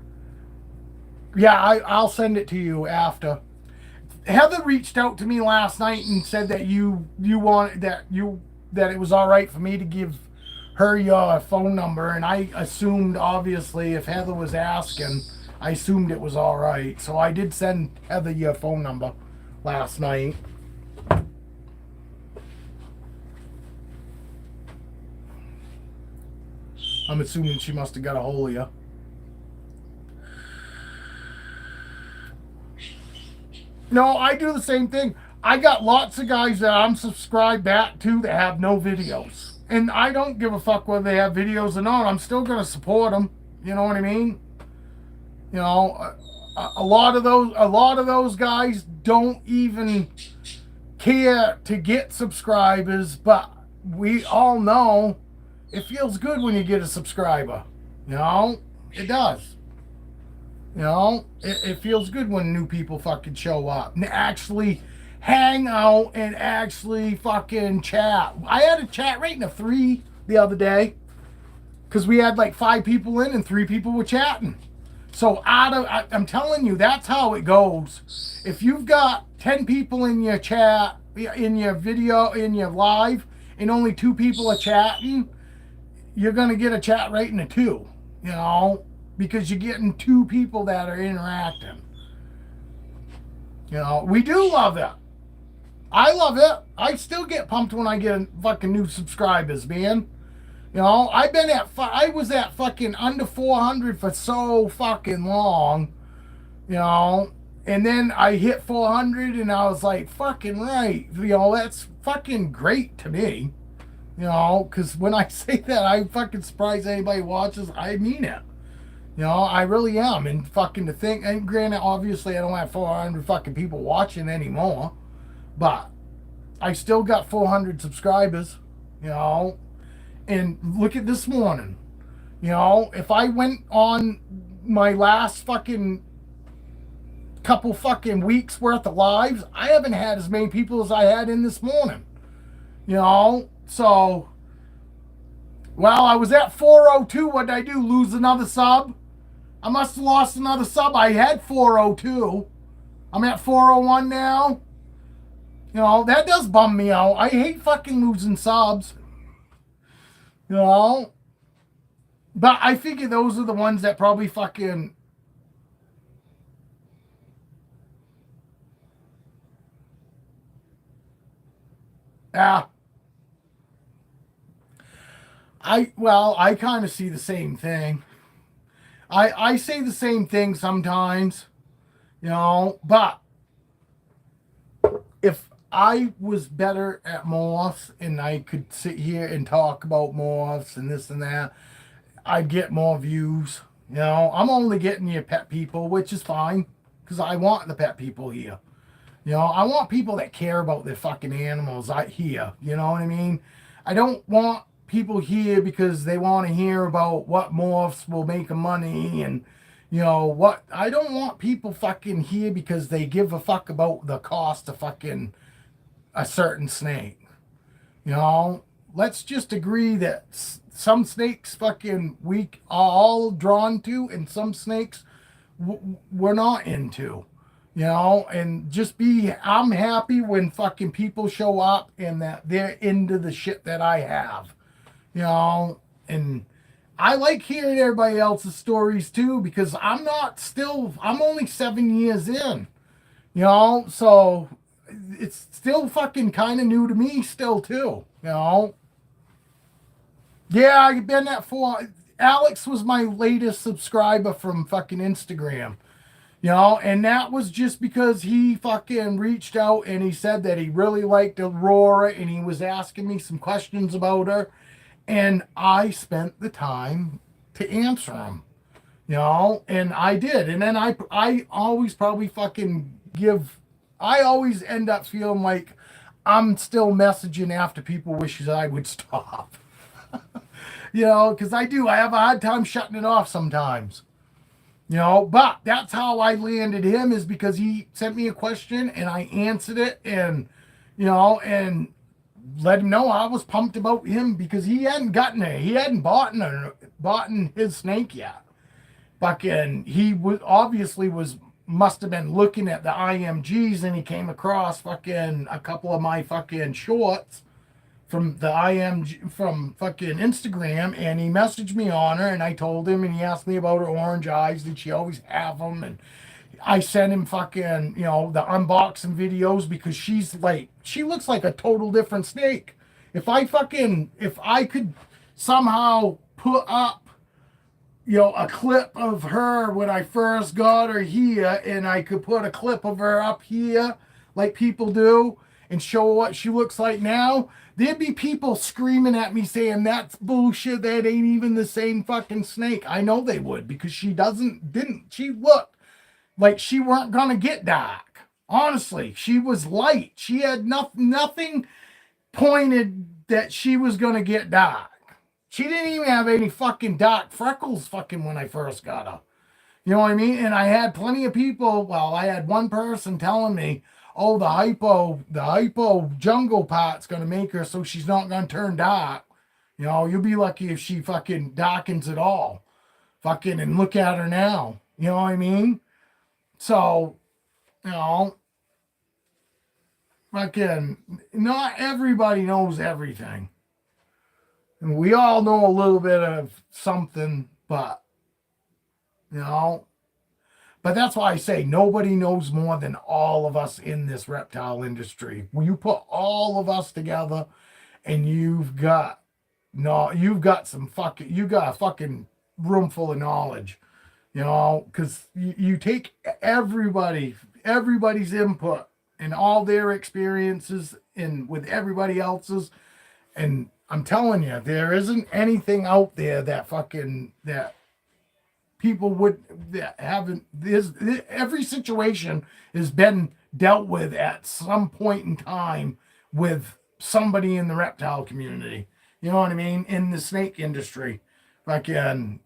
[SPEAKER 1] Yeah, I'll send it to you after. Heather reached out to me last night and said that that it was all right for me to give her your phone number, and I assumed, obviously, if Heather was asking, I assumed it was all right. So I did send Heather your phone number last night. I'm assuming she must have got a hold of you. No, I do the same thing. I got lots of guys that I'm subscribed back to that have no videos. And I don't give a fuck whether they have videos or not. I'm still going to support them. You know what I mean? You know, a lot of those guys don't even care to get subscribers, but we all know it feels good when you get a subscriber. You know, it does. You know, it feels good when new people fucking show up and actually hang out and actually fucking chat. I had a chat rating of 3 the other day because we had like 5 people in and 3 people were chatting. So I'm telling you, that's how it goes. If you've got 10 people in your chat, in your video, in your live, and only 2 people are chatting, you're going to get a chat rating of 2, you know, because you're getting 2 people that are interacting. You know, we do love it. I love it. I still get pumped when I get fucking new subscribers, man. You know, I was at fucking under 400 for so fucking long, you know, and then I hit 400 and I was like, fucking right. You know, that's fucking great to me, you know, because when I say that, I'm fucking surprised anybody watches. I mean it. You know, I really am. And fucking to think, and granted, obviously I don't have 400 fucking people watching anymore, but I still got 400 subscribers, you know. And look at this morning. You know, if I went on my last fucking couple fucking weeks worth of lives, I haven't had as many people as I had in this morning. You know, so, well, I was at 402. What did I do? Lose another sub? I must have lost another sub. I had 402. I'm at 401 now. You know, that does bum me out. I hate fucking losing subs. You know? But I figure those are the ones that probably fucking... Yeah. I kind of see the same thing. I say the same thing sometimes, you know, but if I was better at morphs and I could sit here and talk about morphs and this and that, I'd get more views. You know, I'm only getting your pet people, which is fine because I want the pet people here. You know, I want people that care about their fucking animals here. You know what I mean? I don't want people here because they want to hear about what morphs will make them money and, you know, what. I don't want people fucking here because they give a fuck about the cost of fucking a certain snake. You know, let's just agree that some snakes fucking we are all drawn to and some snakes we're not into. You know, and just I'm happy when fucking people show up and that they're into the shit that I have. You know, and I like hearing everybody else's stories too because I'm only 7 years in. You know, so it's still fucking kind of new to me still too. You know. Yeah, I've been at 4. Alex was my latest subscriber from fucking Instagram. You know, and that was just because he fucking reached out and he said that he really liked Aurora and he was asking me some questions about her. And I spent the time to answer him, you know, and I did. And then I always probably I always end up feeling like I'm still messaging after people wishes I would stop. You know, because I have a hard time shutting it off sometimes. But that's how I landed him, is because he sent me a question and I answered it, and and let him know I was pumped about him because he hadn't gotten it. He hadn't bought his snake yet. Fucking, he was obviously must have been looking at the IMGs, and he came across fucking a couple of my fucking shorts from the IMG from fucking Instagram, and he messaged me on her, and I told him, and he asked me about her orange eyes. Did she always have them? And I sent him fucking, the unboxing videos, because she looks like a total different snake. If I could somehow put up, a clip of her when I first got her here, and I could put a clip of her up here like people do and show what she looks like now, there'd be people screaming at me saying that's bullshit, that ain't even the same fucking snake. I know they would, because she looked like she weren't gonna get dark. Honestly, she was light. She had nothing pointed that she was gonna get dark. She didn't even have any fucking dark freckles fucking when I first got her. You know what I mean? And I had plenty of people, well, I had one person telling me, oh, the hypo jungle part's gonna make her so she's not gonna turn dark. You'll be lucky if she fucking darkens at all. Fucking, and look at her now. You know what I mean? So, fucking, not everybody knows everything. And we all know a little bit of something, but, but that's why I say nobody knows more than all of us in this reptile industry. When you put all of us together, and you've got a fucking room full of knowledge, because you take everybody's input and all their experiences and with everybody else's, and I'm telling you, there isn't anything out there that people that haven't. Every situation has been dealt with at some point in time with somebody in the reptile community. You know what I mean? In the snake industry, fucking,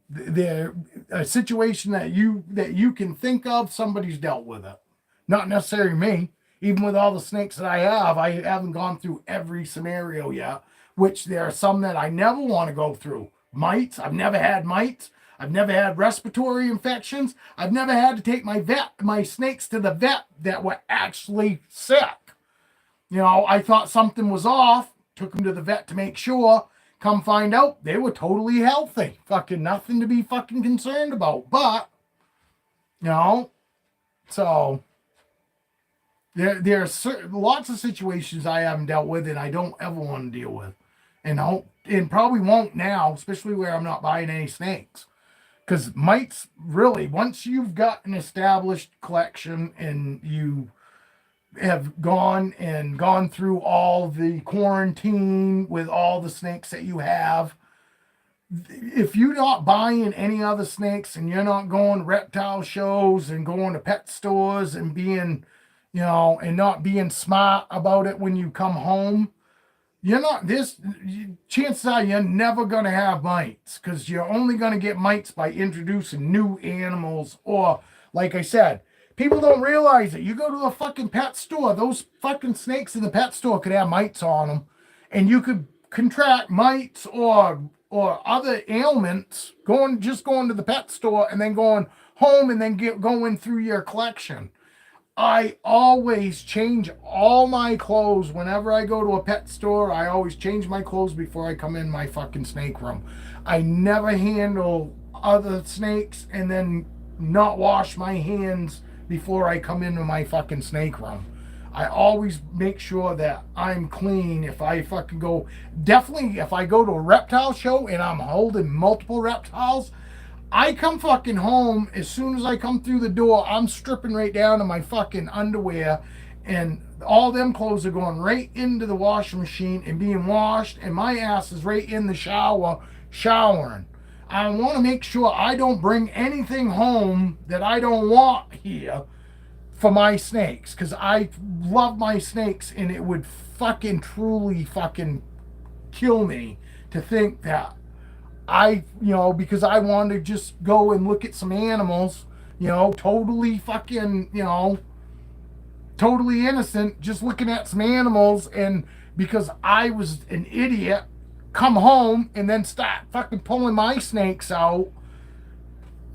[SPEAKER 1] a situation that you can think of, somebody's dealt with it. Not necessarily me. Even with all the snakes that I haven't gone through every scenario yet, which there are some that I never want to go through. Mites, I've never had mites. I've never had respiratory infections. I've never had to take my snakes to the vet that were actually sick. I thought something was off, took them to the vet to make sure. Come find out, they were totally healthy. Fucking nothing to be fucking concerned about. But, so there are lots of situations I haven't dealt with and I don't ever want to deal with. And probably won't now, especially where I'm not buying any snakes. Because mites, really, once you've got an established collection and you have gone through all the quarantine with all the snakes that you have, if you're not buying any other snakes and you're not going to reptile shows and going to pet stores and being, and not being smart about it when you come home, chances are you're never going to have mites, because you're only going to get mites by introducing new animals. Or, like I said, people don't realize it. You go to a fucking pet store, those fucking snakes in the pet store could have mites on them, and you could contract mites or other ailments going to the pet store and then going home and then going through your collection. I always change all my clothes whenever I go to a pet store. I always change my clothes before I come in my fucking snake room. I never handle other snakes and then not wash my hands before I come into my fucking snake room. I always make sure that I'm clean. If I fucking go, definitely if I go to a reptile show and I'm holding multiple reptiles, I come fucking home, as soon as I come through the door, I'm stripping right down to my fucking underwear, and all them clothes are going right into the washing machine and being washed, and my ass is right in the shower, showering. I want to make sure I don't bring anything home that I don't want here for my snakes, because I love my snakes, and it would fucking truly fucking kill me to think that because I wanted to just go and look at some animals you know, totally fucking, you know, totally innocent, just looking at some animals, and because I was an idiot, come home and then start fucking pulling my snakes out,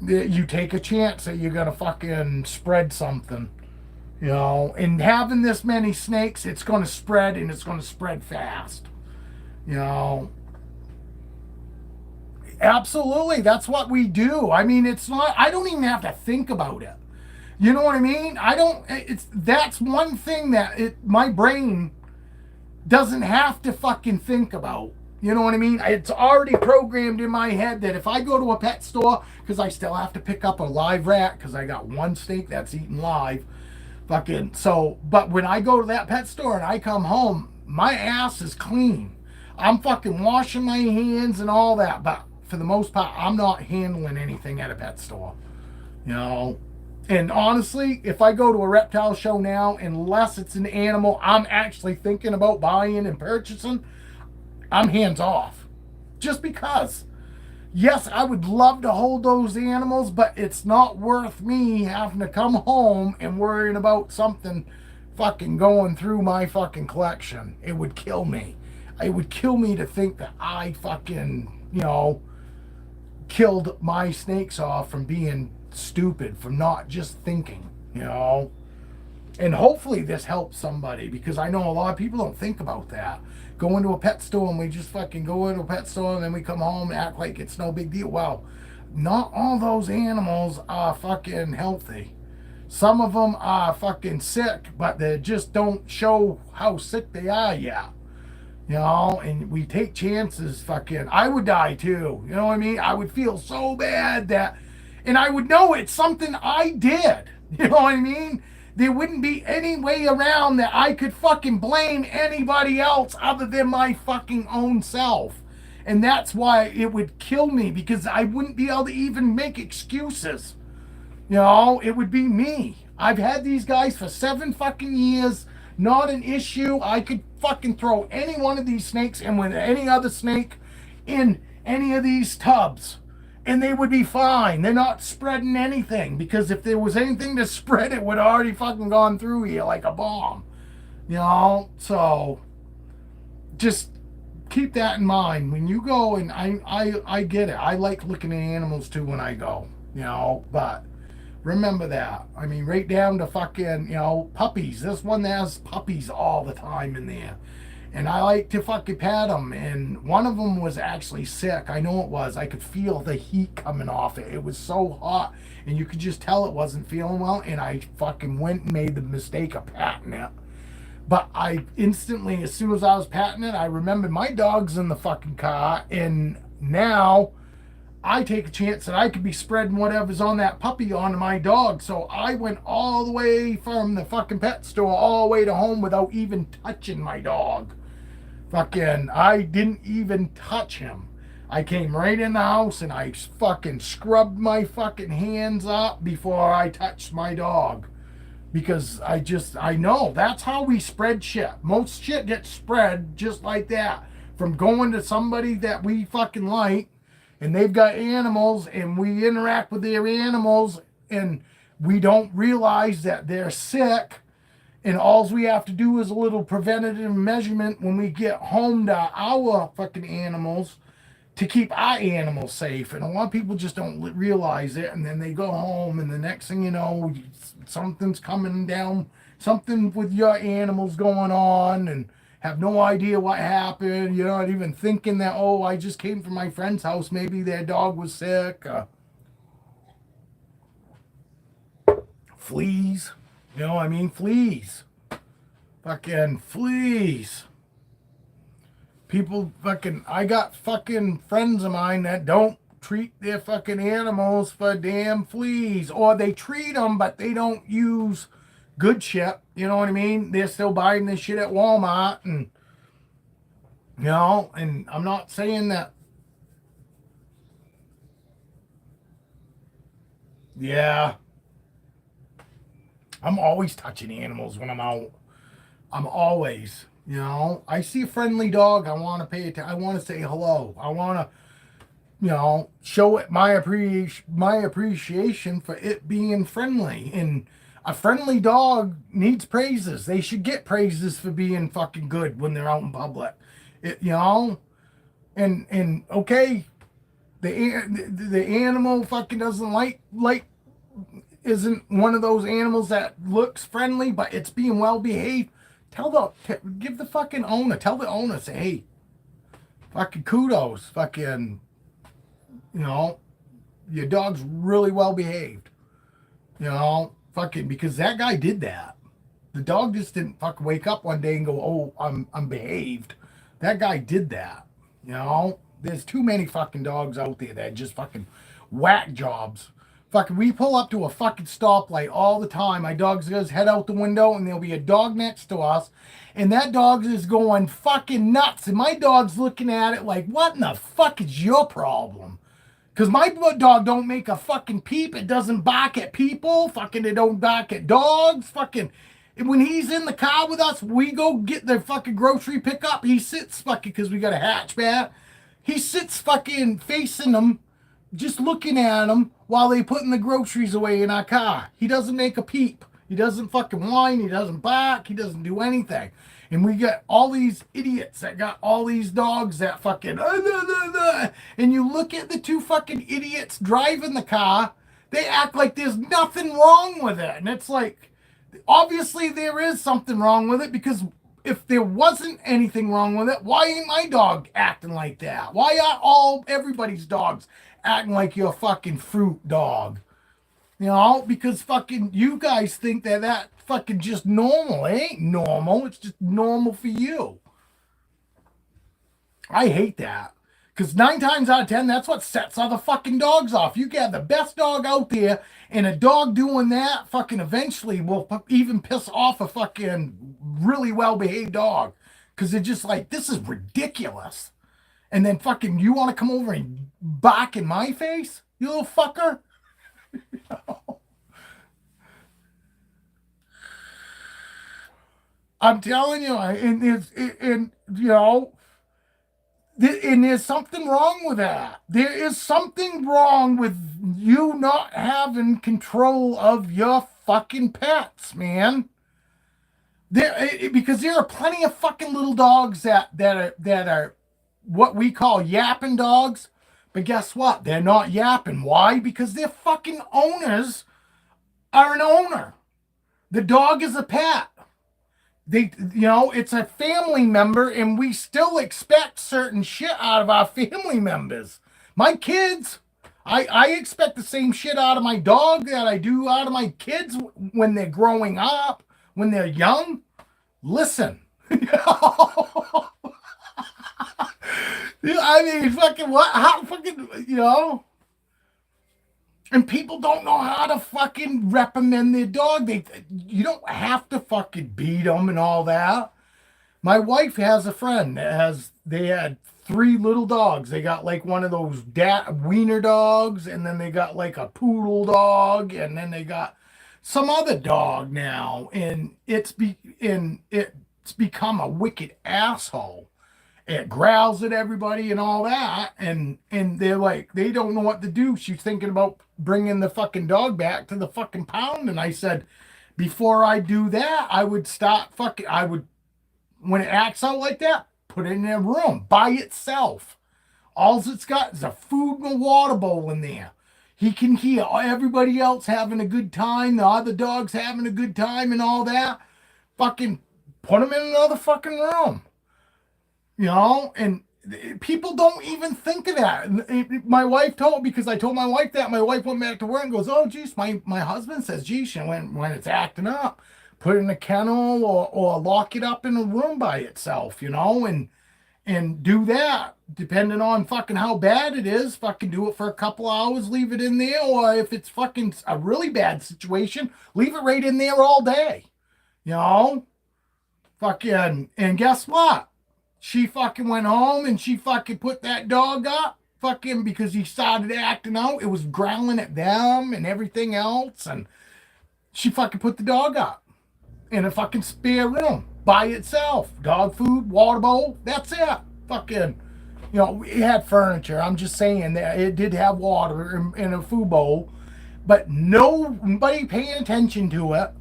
[SPEAKER 1] you take a chance that you're gonna fucking spread something. You know, and having this many snakes, it's gonna spread, and it's gonna spread fast. You know, absolutely, that's what we do. I mean, it's not, I don't even have to think about it. You know what I mean? I don't, it's, that's one thing that my brain doesn't have to fucking think about. You know what I mean? It's already programmed in my head that if I go to a pet store, because I still have to pick up a live rat, because I got one snake that's eaten live. Fucking, so, but when I go to that pet store and I come home, my ass is clean. I'm fucking washing my hands and all that, but for the most part, I'm not handling anything at a pet store. You know? And honestly, if I go to a reptile show now, unless it's an animal I'm actually thinking about buying and purchasing, I'm hands off. Just because. Yes, I would love to hold those animals, but it's not worth me having to come home and worrying about something fucking going through my fucking collection. It would kill me. It would kill me to think that I fucking, you know, killed my snakes off from being stupid, from not just thinking, you know. And hopefully this helps somebody, because I know a lot of people don't think about that. Go into a pet store and we just fucking go into a pet store and then we come home and act like it's no big deal. Well, not all those animals are fucking healthy. Some of them are fucking sick, but they just don't show how sick they are yet. You know, and we take chances. Fucking, I would die too. You know what I mean? I would feel so bad that, and I would know it's something I did. You know what I mean? There wouldn't be any way around that I could fucking blame anybody else other than my fucking own self. And that's why it would kill me, because I wouldn't be able to even make excuses. You know, it would be me. I've had these guys for 7 fucking years. Not an issue. I could fucking throw any one of these snakes in with any other snake in any of these tubs, and they would be fine. They're not spreading anything, because if there was anything to spread, it would have already fucking gone through here like a bomb. You know, so just keep that in mind when you go. And I get it. I like looking at animals too when I go, you know, but remember that. I mean, right down to fucking, you know, puppies. This one has puppies all the time in there. And I like to fucking pat them. And one of them was actually sick. I know it was. I could feel the heat coming off it. It was so hot. And you could just tell it wasn't feeling well. And I fucking went and made the mistake of patting it. But I instantly, as soon as I was patting it, I remembered my dog's in the fucking car. And now I take a chance that I could be spreading whatever's on that puppy onto my dog. So I went all the way from the fucking pet store all the way to home without even touching my dog. Fucking, I didn't even touch him. I came right in the house and I fucking scrubbed my fucking hands up before I touched my dog. Because I know that's how we spread shit. Most shit gets spread just like that. From going to somebody that we fucking like, and they've got animals, and we interact with their animals, and we don't realize that they're sick, and all we have to do is a little preventative measurement when we get home to our fucking animals to keep our animals safe. And a lot of people just don't realize it, and then they go home, and the next thing you know, something's coming down, something with your animals going on, and have no idea what happened. You're not even thinking that, oh, I just came from my friend's house. Maybe their dog was sick. Fleas. You know what I mean? Fleas. Fucking fleas. People fucking, I got fucking friends of mine that don't treat their fucking animals for damn fleas. Or they treat them, but they don't use good shit. You know what I mean? They're still buying this shit at Walmart, and you know, and I'm not saying that. Yeah. I'm always touching animals when I'm out. I'm always, you know, I see a friendly dog, I want to pay attention. I want to say hello. I want to show it my appreciation for it being friendly. And a friendly dog needs praises. They should get praises for being fucking good when they're out in public. And okay, the animal fucking doesn't like isn't one of those animals that looks friendly, but it's being well behaved. Give the fucking owner, tell the owner, say, hey, fucking kudos, fucking, your dog's really well behaved, fucking, because that guy did that. The dog just didn't fucking wake up one day and go, oh, I'm behaved. That guy did that, There's too many fucking dogs out there that just fucking whack jobs. Fucking, we pull up to a fucking stoplight all the time. My dog goes head out the window, and there'll be a dog next to us, and that dog is going fucking nuts. And my dog's looking at it like, what in the fuck is your problem? Because my dog don't make a fucking peep. It doesn't bark at people. Fucking, it don't bark at dogs. Fucking, when he's in the car with us, we go get the fucking grocery pickup. He sits fucking, because we got a hatchback. He sits fucking facing them, just looking at them while they putting the groceries away in our car. He doesn't make a peep. He doesn't fucking whine. He doesn't bark. He doesn't do anything. And we got all these idiots that got all these dogs that fucking... And you look at the two fucking idiots driving the car, they act like there's nothing wrong with it. And it's like, obviously there is something wrong with it, because if there wasn't anything wrong with it, why ain't my dog acting like that? Why are everybody's dogs acting like your fucking fruit dog? Because fucking you guys think that fucking just normal. It ain't normal. It's just normal for you. I hate that. Because 9 times out of 10, that's what sets other fucking dogs off. You can have the best dog out there, and a dog doing that fucking eventually will even piss off a fucking really well-behaved dog. Because they're just like, this is ridiculous. And then fucking you want to come over and bark in my face? You little fucker? I'm telling you, and there's something wrong with that. There is something wrong with you not having control of your fucking pets, man. Because there are plenty of fucking little dogs that are what we call yapping dogs. But guess what? They're not yapping. Why? Because their fucking owners are an owner. The dog is a pet. It's a family member, and we still expect certain shit out of our family members. My kids, I expect the same shit out of my dog that I do out of my kids when they're growing up, when they're young. Listen. I mean, fucking what? How fucking, And people don't know how to fucking reprimand their dog. You don't have to fucking beat them and all that. My wife has a friend they had 3 little dogs. They got like one of those wiener dogs, and then they got like a poodle dog, and then they got some other dog now, and it's become a wicked asshole. It growls at everybody and all that, and they're like, they don't know what to do. She's thinking about bringing the fucking dog back to the fucking pound, and I said, before I do that, I would when it acts out like that, put it in a room by itself. All it's got is a food and a water bowl in there. He can hear everybody else having a good time, the other dogs having a good time and all that. Fucking put him in another fucking room. And people don't even think of that. My wife because I told my wife that, my wife went back to work and goes, oh, geez, my husband says, geez, when it's acting up, put it in a kennel or lock it up in a room by itself, and do that, depending on fucking how bad it is, fucking do it for a couple hours, leave it in there, or if it's fucking a really bad situation, leave it right in there all day, fucking, and guess what? She fucking went home and she fucking put that dog up, fucking, because he started acting out. It was growling at them and everything else. And she fucking put the dog up in a fucking spare room by itself. Dog food, water bowl, that's it. Fucking, You know, it had furniture. I'm just saying that it did have water in a food bowl, but nobody paying attention to it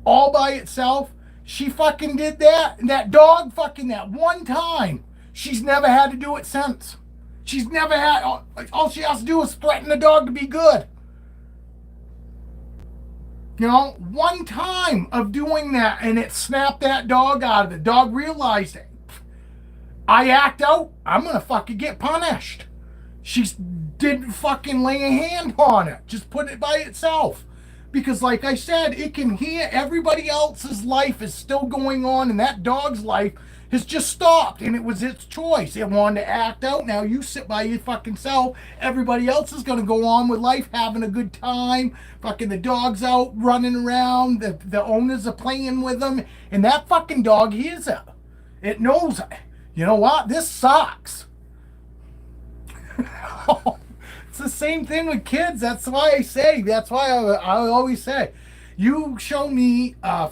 [SPEAKER 1] all by itself. She fucking did that. And that dog fucking that one time. She's never had to do it since. She's never had, all she has to do is threaten the dog to be good. You know, one time of doing that and it snapped that dog out of it. The dog realized it. I act out, I'm going to fucking get punished. She didn't fucking lay a hand on it. Just put it by itself. Because like I said, it can hear everybody else's life is still going on and that dog's life has just stopped and it was its choice. It wanted to act out. Now you sit by your fucking self. Everybody else is going to go on with life, having a good time. Fucking the dog's out running around. The owners are playing with them. And that fucking dog hears it. It knows, you know what? This sucks. It's the same thing with kids. That's why I say, that's why I always say, you show me a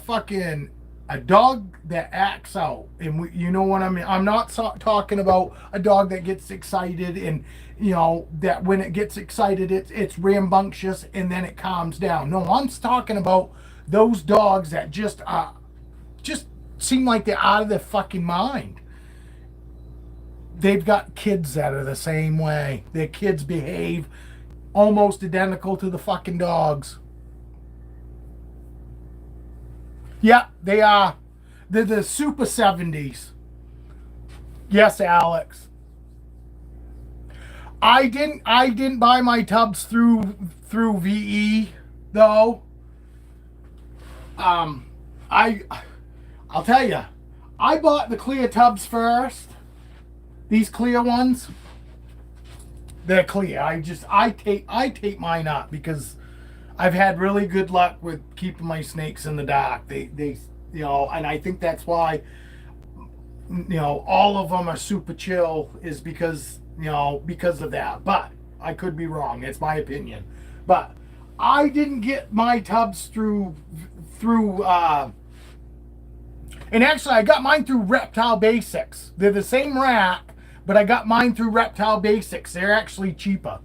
[SPEAKER 1] dog that acts out, and you know what I mean. I'm not talking about a dog that gets excited and, you know, that when it gets excited it's rambunctious and then it calms down. No, I'm talking about those dogs that just seem like they're out of their fucking mind. They've got kids that are the same way. Their kids behave almost identical to the fucking dogs. Yeah, they are. They're the super 70s. Yes, Alex. I didn't buy my tubs through VE though. I'll tell you, I bought the clear tubs first. These clear ones, they're clear. I tape mine up because I've had really good luck with keeping my snakes in the dark. They you know, and I think that's why, you know, all of them are super chill is because, you know, because of that. But I could be wrong. It's my opinion. But I didn't get my tubs through and actually I got mine through Reptile Basics. They're the same rack, but I got mine through Reptile Basics. They're actually cheaper.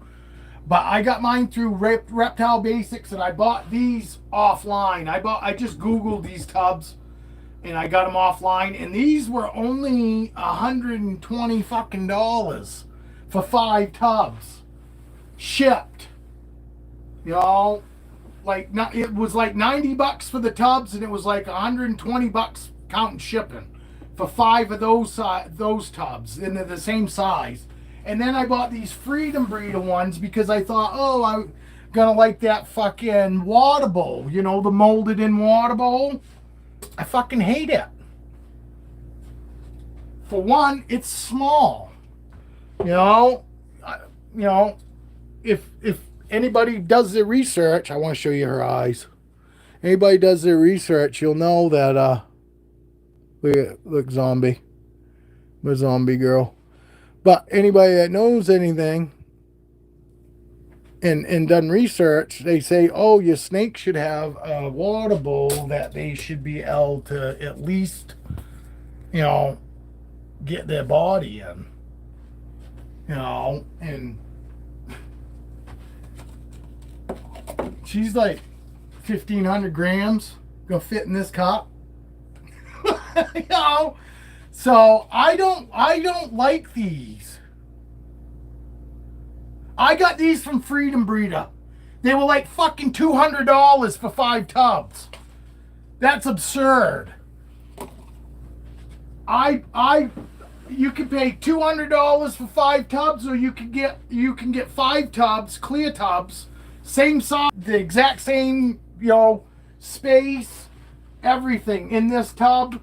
[SPEAKER 1] But I got mine through Reptile Basics, and I bought these offline. I just Googled these tubs, and I got them offline. And these were only $120 fucking dollars for 5 tubs, shipped. You know, like it was like $90 for the tubs, and it was like $120 counting shipping for 5 of those tubs, and they're the same size. And then I bought these Freedom Breeder ones because I thought, oh, I'm gonna like that fucking water bowl, you know, the molded in water bowl. I fucking hate it. For one, it's small. You know, if anybody does their research, I want to show you her eyes. Anybody does their research, you'll know that look zombie. The zombie girl. But anybody that knows anything and done research, they say, oh, your snake should have a water bowl that they should be able to at least, you know, get their body in. You know, and she's like 1,500 grams gonna fit in this cup. You know? So I don't like these. I got these from Freedom Breeder. They were like fucking $200 for 5 tubs. That's absurd. You can pay $200 for 5 tubs, or you can get 5 tubs, clear tubs, same size, the exact same, you know, space, everything in this tub.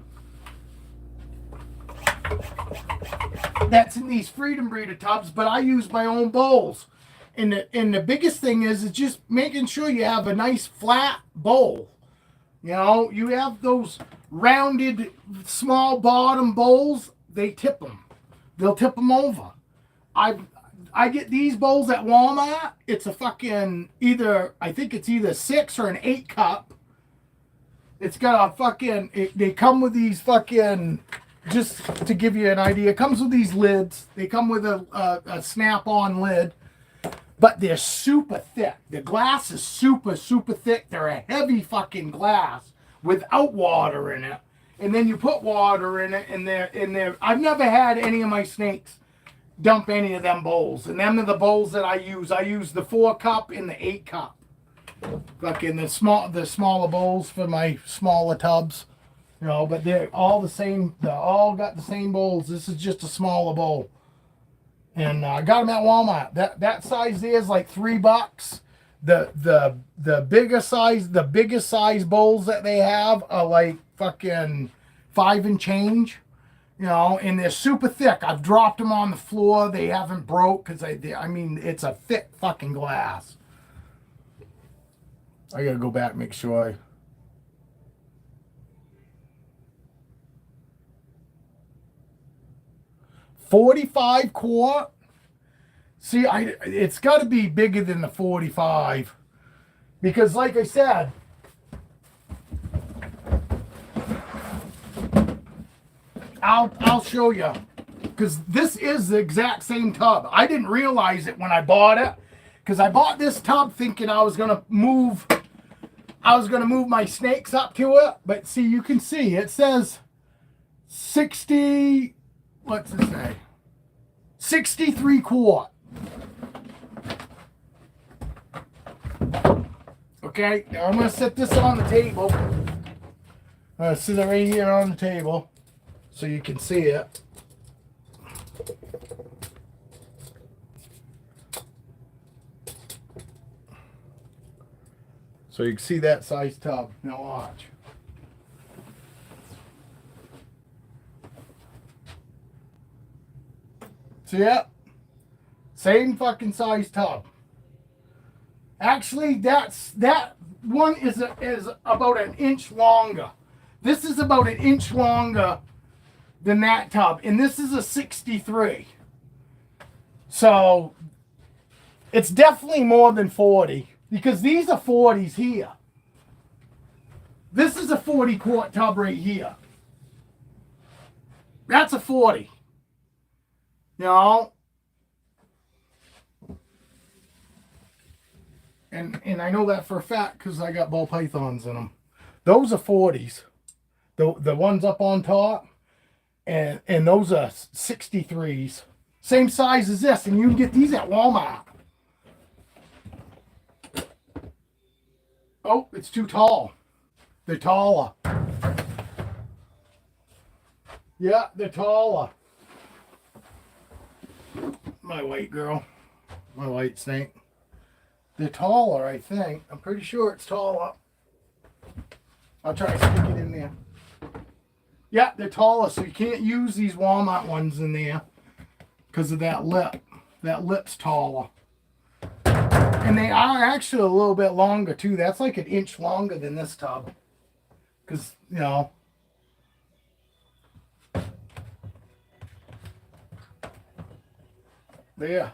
[SPEAKER 1] That's in these Freedom Breeder tubs, but I use my own bowls. And the biggest thing is just making sure you have a nice flat bowl. You know, you have those rounded small bottom bowls, they tip them. They'll tip them over. I get these bowls at Walmart. It's a fucking I think it's either 6 or an 8 cup. It's got a fucking, they come with these fucking, just to give you an idea, it comes with these lids. They come with a snap-on lid, but they're super thick. The glass is super, super thick. They're a heavy fucking glass without water in it. And then you put water in it, and they're I've never had any of my snakes dump any of them bowls. And them are the bowls that I use. I use the 4-cup and the 8-cup. Fucking the smaller bowls for my smaller tubs. You know, but they're all the same. They all got the same bowls. This is just a smaller bowl. And I got them at Walmart. That size there is like $3. The biggest size bowls that they have are like fucking 5 and change. You know, and they're super thick. I've dropped them on the floor. They haven't broke because I mean, it's a thick fucking glass. I gotta go back and make sure. 45 quart. See, it's got to be bigger than the 45 because, like I said, I'll show you, because this is the exact same tub. I didn't realize it when I bought it, because I bought this tub thinking I was gonna move my snakes up to it. But see, you can see it says 60. What's it say? 63 quart. Okay, now I'm gonna set this on the table. I'm gonna sit it right here on the table so you can see it. So you can see that size tub. Now watch. See it? Same fucking size tub. Actually, that one is about an inch longer. This is about an inch longer than that tub, and this is a 63. So it's definitely more than 40, because these are 40s here. This is a 40 quart tub right here. That's a 40. You know? And I know that for a fact because I got ball pythons in them. Those are 40s. The ones up on top. And those are 63s. Same size as this. And you can get these at Walmart. Oh, it's too tall. They're taller. Yeah, they're taller. My white girl. My white snake. They're taller, I think. I'm pretty sure it's taller. I'll try to stick it in there. Yeah, they're taller, so you can't use these Walmart ones in there because of that lip. That lip's taller. And they are actually a little bit longer, too. That's like an inch longer than this tub. Because, you know. There.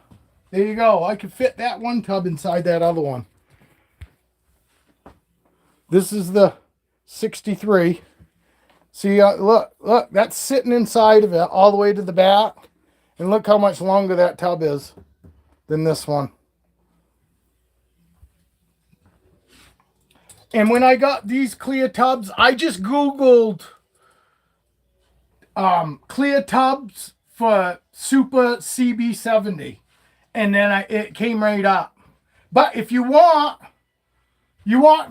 [SPEAKER 1] There you go. I could fit that one tub inside that other one. This is the 63. See, look, that's sitting inside of it all the way to the back. And look how much longer that tub is than this one. And when I got these clear tubs, I just Googled clear tubs for Super CB70. And then it came right up. But if you want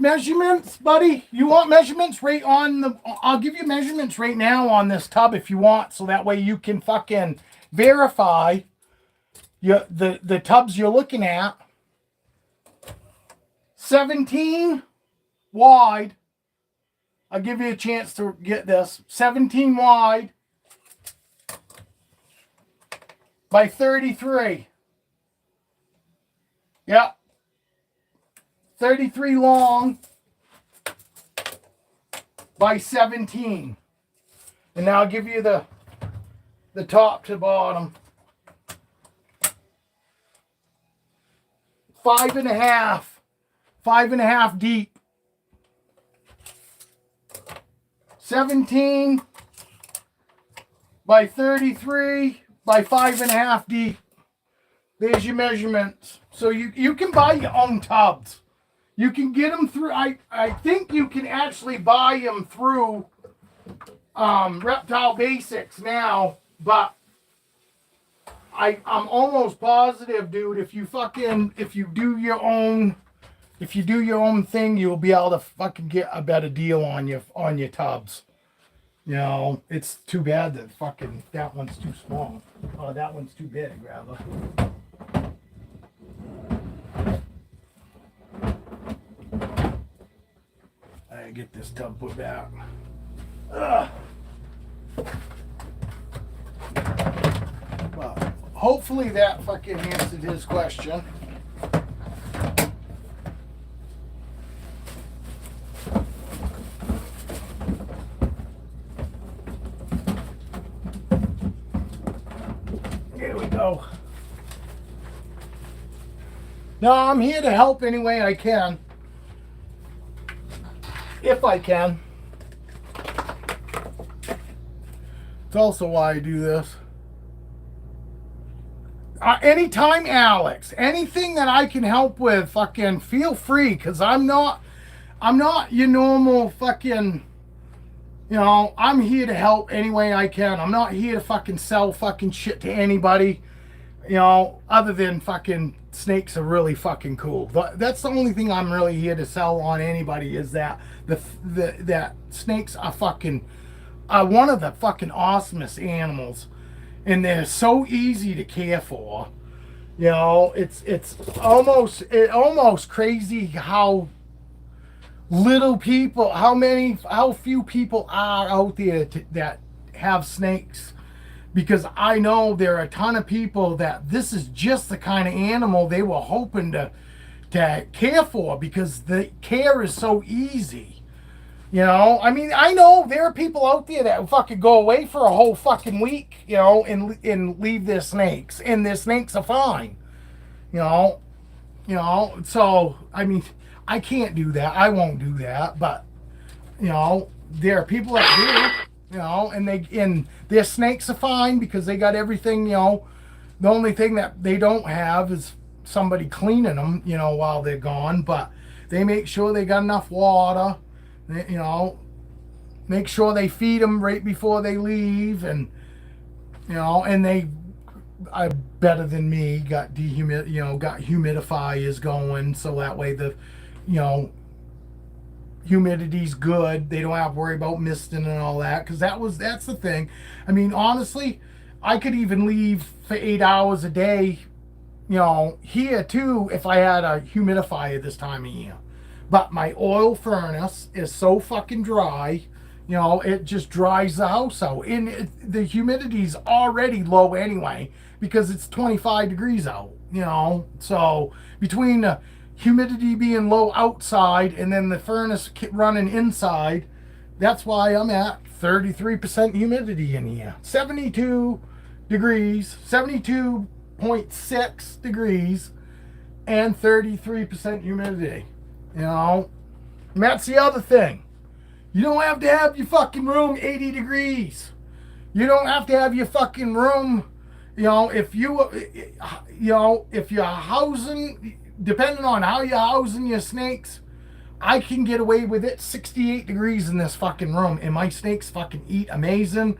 [SPEAKER 1] measurements, buddy? You want measurements right on the... I'll give you measurements right now on this tub if you want. So that way you can fucking verify the tubs you're looking at. 17 wide. I'll give you a chance to get this. 17 wide by 33. Yep. 33 long by 17. And now I'll give you the top to bottom. 5.5. 5.5 deep. 17 by 33 by 5.5 deep. There's your measurements. So you can buy your own tubs. You can get them through. I think you can actually buy them through Reptile Basics now, but I'm almost positive, dude. If you do your own thing, you'll be able to fucking get a better deal on your tubs. You know, it's too bad that that one's too small. Oh, that one's too big, rather. I get this tub put back. Ugh. Well, hopefully that fucking answered his question. Here we go. No, I'm here to help any way I can. If I can. It's also why I do this. Anytime, Alex, anything that I can help with, fucking feel free, because I'm not your normal fucking, you know, I'm here to help any way I can. I'm not here to fucking sell fucking shit to anybody, you know, other than fucking snakes are really fucking cool. That's the only thing I'm really here to sell on anybody, is that that snakes are fucking one of the fucking awesomest animals, and they're so easy to care for. You know, it's almost crazy how few people are out there that have snakes, because I know there are a ton of people that this is just the kind of animal they were hoping to care for, because the care is so easy. You know, I mean, I know there are people out there that fucking go away for a whole fucking week, you know, and leave their snakes, and their snakes are fine. You know, so I mean, I can't do that. I won't do that, but you know, there are people that do, you know, and their snakes are fine because they got everything, you know. The only thing that they don't have is somebody cleaning them, you know, while they're gone, but they make sure they got enough water. You know, make sure they feed them right before they leave, and you know, and they are better than me. Got humidifiers going, so that way the, you know, humidity's good. They don't have to worry about misting and all that, because that's the thing. I mean, honestly, I could even leave for 8 hours a day, you know, here too, if I had a humidifier this time of year. But my oil furnace is so fucking dry, you know, it just dries the house out. And the humidity's already low anyway, because it's 25 degrees out, you know. So between the humidity being low outside and then the furnace running inside, that's why I'm at 33% humidity in here. 72 degrees, 72.6 degrees, and 33% humidity. You know, and that's the other thing. You don't have to have your fucking room 80 degrees. You don't have to have your fucking room, you know, if you're housing, depending on how you're housing your snakes, I can get away with it 68 degrees in this fucking room, and my snakes fucking eat amazing.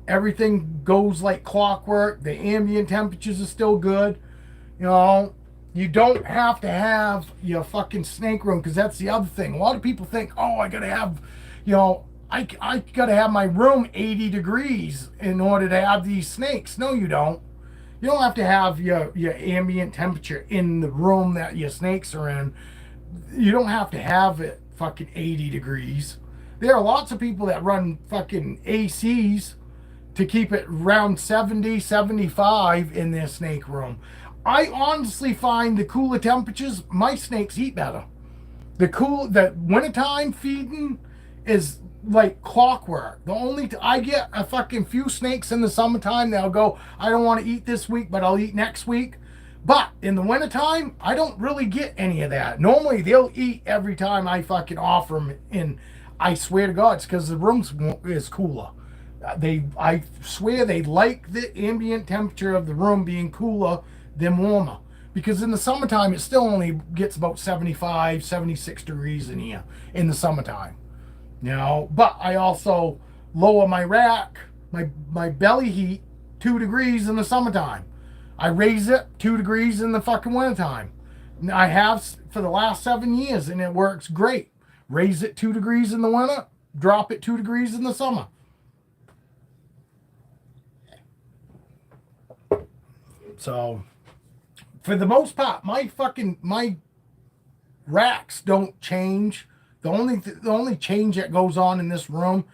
[SPEAKER 1] Everything goes like clockwork. The ambient temperatures are still good, you know. You don't have to have your fucking snake room, because that's the other thing. A lot of people think, oh, I gotta have, you know, I gotta have my room 80 degrees in order to have these snakes. No, you don't. You don't have to have your ambient temperature in the room that your snakes are in. You don't have to have it fucking 80 degrees. There are lots of people that run fucking ACs to keep it around 70, 75 in their snake room. I honestly find the cooler temperatures, my snakes eat better. The wintertime feeding is like clockwork. I get a fucking few snakes in the summertime. They'll go, I don't want to eat this week, but I'll eat next week. But in the wintertime, I don't really get any of that. Normally, they'll eat every time I fucking offer them. And I swear to God, it's because the room is cooler. I swear they like the ambient temperature of the room being cooler than warmer. Because in the summertime, it still only gets about 75, 76 degrees in here in the summertime. But I also lower my rack, my belly heat 2 degrees in the summertime. I raise it 2 degrees in the fucking wintertime. I have for the last 7 years, and it works great. Raise it 2 degrees in the winter, drop it 2 degrees in the summer. So, for the most part, my racks don't change. The only change that goes on in this room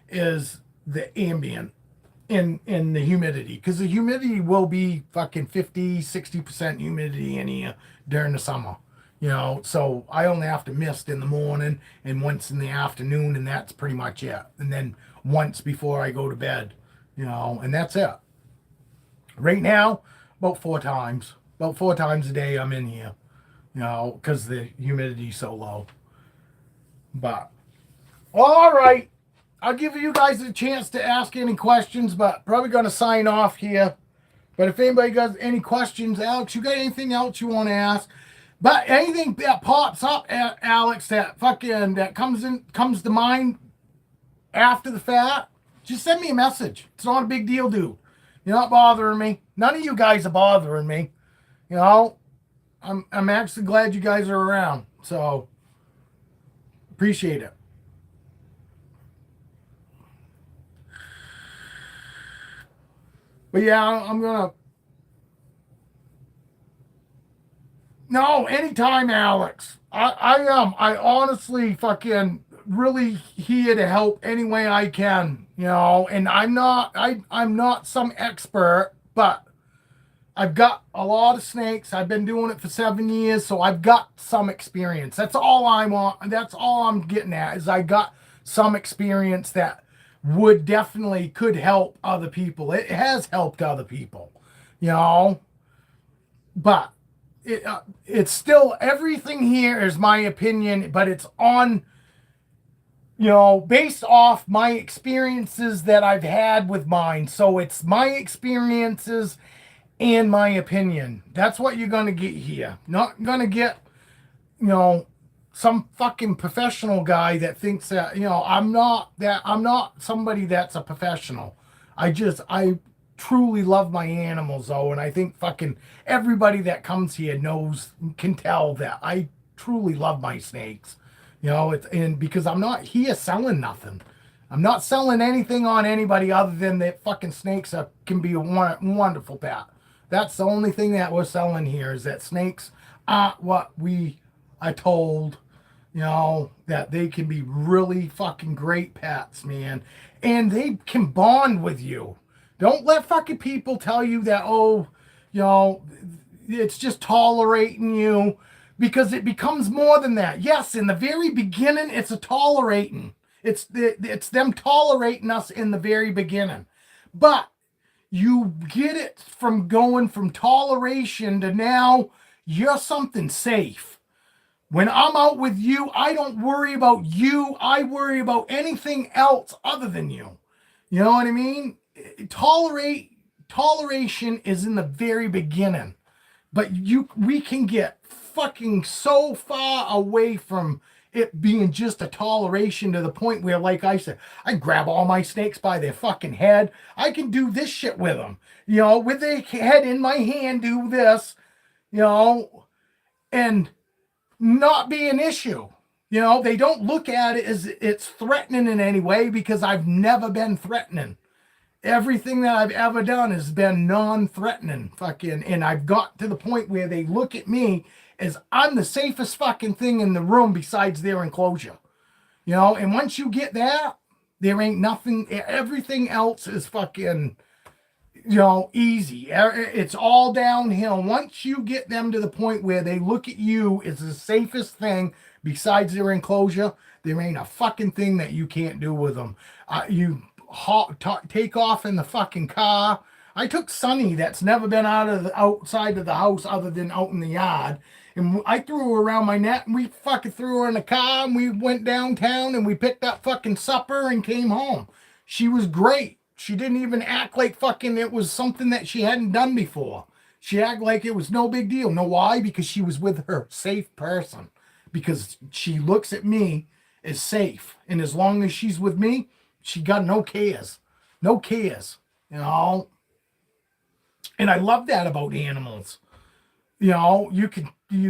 [SPEAKER 1] is the ambient in the humidity, because the humidity will be fucking 50-60% humidity in here during the summer. So I only have to mist in the morning and once in the afternoon, and that's pretty much it. And then once before I go to bed, and that's it. Right now, about 4 times a day I'm in here, because the humidity's so low. But all right, I'll give you guys a chance to ask any questions, but probably going to sign off here. But if anybody got any questions, Alex, you got anything else you want to ask? But anything that pops up, Alex, that comes to mind after the fact, just send me a message. It's not a big deal, dude. You're not bothering me. None of you guys are bothering me. I'm actually glad you guys are around. So appreciate it. But yeah, I'm gonna. No, anytime, Alex. I am. I honestly fucking really here to help any way I can. And I'm not some expert, but I've got a lot of snakes. I've been doing it for 7 years, so I've got some experience. That's all I want. That's all I'm getting at, is I got some experience that could help other people. It has helped other people, but it's still, everything here is my opinion, but it's on, based off my experiences that I've had with mine. So it's my experiences and my opinion. That's what you're going to get here. Not going to get, some fucking professional guy that thinks that, I'm not somebody that's a professional. I truly love my animals, though, and I think fucking everybody that comes here can tell that I truly love my snakes. Because I'm not here selling nothing. I'm not selling anything on anybody other than that fucking snakes can be a wonderful pet. That's the only thing that we're selling here, is that snakes aren't what we are told. That they can be really fucking great pets, man. And they can bond with you. Don't let fucking people tell you that, it's just tolerating you, because it becomes more than that. Yes, in the very beginning, it's a tolerating. It's them tolerating us in the very beginning. But you get it from going from toleration to now you're something safe. When I'm out with you, I don't worry about you. I worry about anything else other than you. You know what I mean? Toleration is in the very beginning. But we can get fucking so far away from it being just a toleration to the point where, like I said, I grab all my snakes by their fucking head. I can do this shit with them. With their head in my hand, do this, and not be an issue. They don't look at it as it's threatening in any way, because I've never been threatening. Everything that I've ever done has been non-threatening, and I've got to the point where they look at me as I'm the safest fucking thing in the room besides their enclosure. And once you get that, there ain't nothing, everything else is fucking, easy. It's all downhill. Once you get them to the point where they look at you as the safest thing besides their enclosure, there ain't a fucking thing that you can't do with them. Take off in the fucking car. I took Sonny, that's never been outside of the house other than out in the yard, and I threw her around my neck, and we fucking threw her in the car, and we went downtown, and we picked up fucking supper and came home. She was great. She didn't even act like fucking it was something that she hadn't done before. She acted like it was no big deal. Know why? Because she was with her safe person. Because she looks at me as safe. And as long as she's with me, she got no cares. No cares. You know? And I love that about animals. You know, you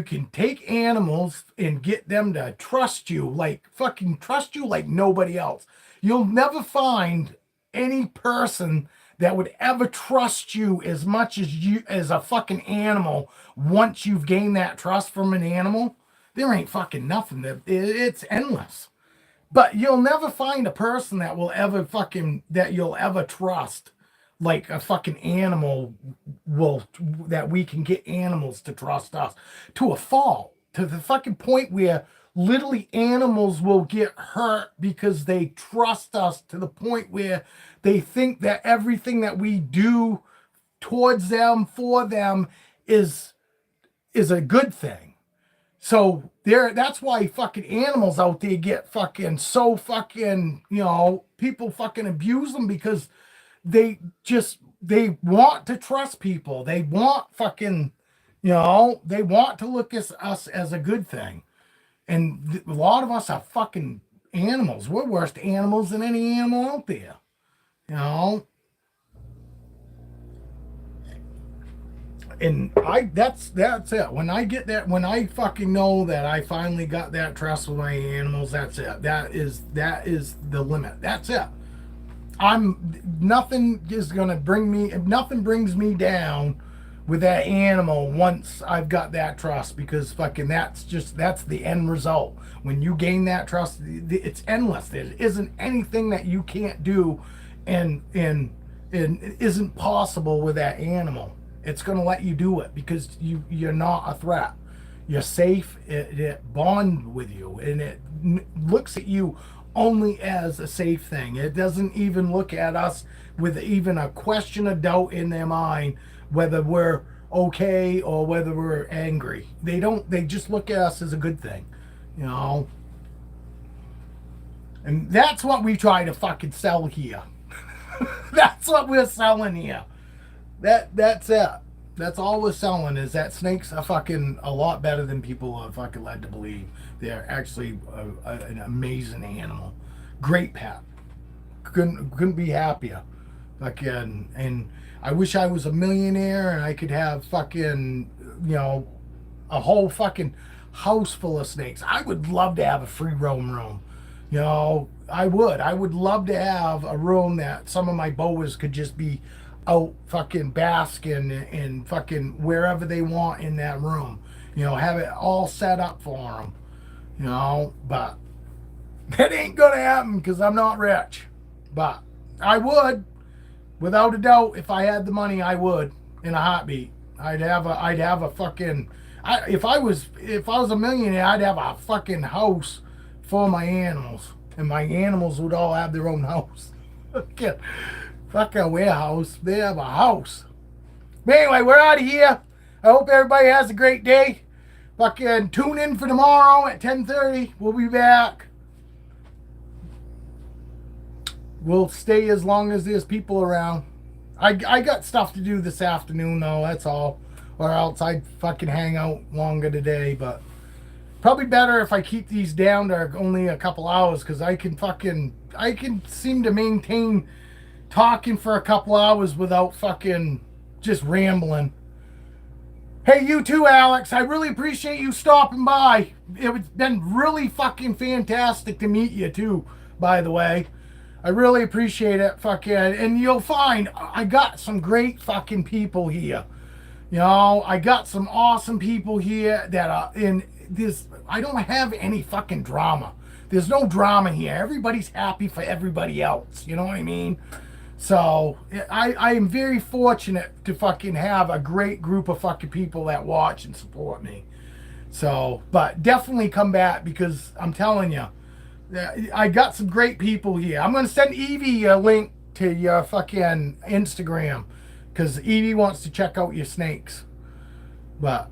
[SPEAKER 1] can take animals and get them to trust you, like fucking trust you like nobody else. You'll never find any person that would ever trust you as much as you as a fucking animal. Once you've gained that trust from an animal, there ain't fucking nothing. It's endless. But you'll never find a person that will ever fucking that you'll ever trust like a fucking animal will, that we can get animals to trust us to a fault, to the fucking point where literally animals will get hurt because they trust us, to the point where they think that everything that we do towards them, for them, is a good thing. So that's why fucking animals out there get fucking so fucking, people fucking abuse them, because they want to trust people. They want fucking, they want to look at us as a good thing. And a lot of us are fucking animals. We're worse animals than any animal out there. And that's it. When I get that, when I fucking know that I finally got that trust with my animals, that's it. That is the limit. That's it. Nothing brings me down with that animal once I've got that trust, because fucking that's the end result. When you gain that trust, it's endless. There isn't anything that you can't do and it isn't possible with that animal. It's going to let you do it because you're not a threat. You're safe. It bonds with you, and it looks at you only as a safe thing. It doesn't even look at us with even a question of doubt in their mind whether we're okay or whether we're angry. They just look at us as a good thing, And that's what we try to fucking sell here. That's what we're selling here. That's it. That's all we're selling, is that snakes are fucking a lot better than people are fucking led to believe. They're actually an amazing animal. Great pet. Couldn't be happier. Fucking, and I wish I was a millionaire and I could have fucking, a whole fucking house full of snakes. I would love to have a free roam room. I would love to have a room that some of my boas could just be out fucking basking and fucking wherever they want in that room. Have it all set up for them. But that ain't gonna happen because I'm not rich. But I would, without a doubt, if I had the money, I would, in a heartbeat. I'd have a fucking. If I was a millionaire, I'd have a fucking house for my animals, and my animals would all have their own house. Fucking warehouse. They have a house. But anyway, we're out of here. I hope everybody has a great day. Fucking tune in for tomorrow at 10:30. We'll be back. We'll stay as long as there's people around. I got stuff to do this afternoon though, that's all. Or else I'd fucking hang out longer today, but probably better if I keep these down to only a couple hours, because I can seem to maintain talking for a couple hours without fucking just rambling. Hey, you too, Alex. I really appreciate you stopping by. It's been really fucking fantastic to meet you too, by the way. I really appreciate it, fucking. And you'll find I got some great fucking people here. I got some awesome people here that are in this. I don't have any fucking drama. There's no drama here. Everybody's happy for everybody else. You know what I mean? So I am very fortunate to fucking have a great group of fucking people that watch and support me. So, but definitely come back, because I'm telling you, I got some great people here. I'm going to send Evie a link to your fucking Instagram, because Evie wants to check out your snakes. But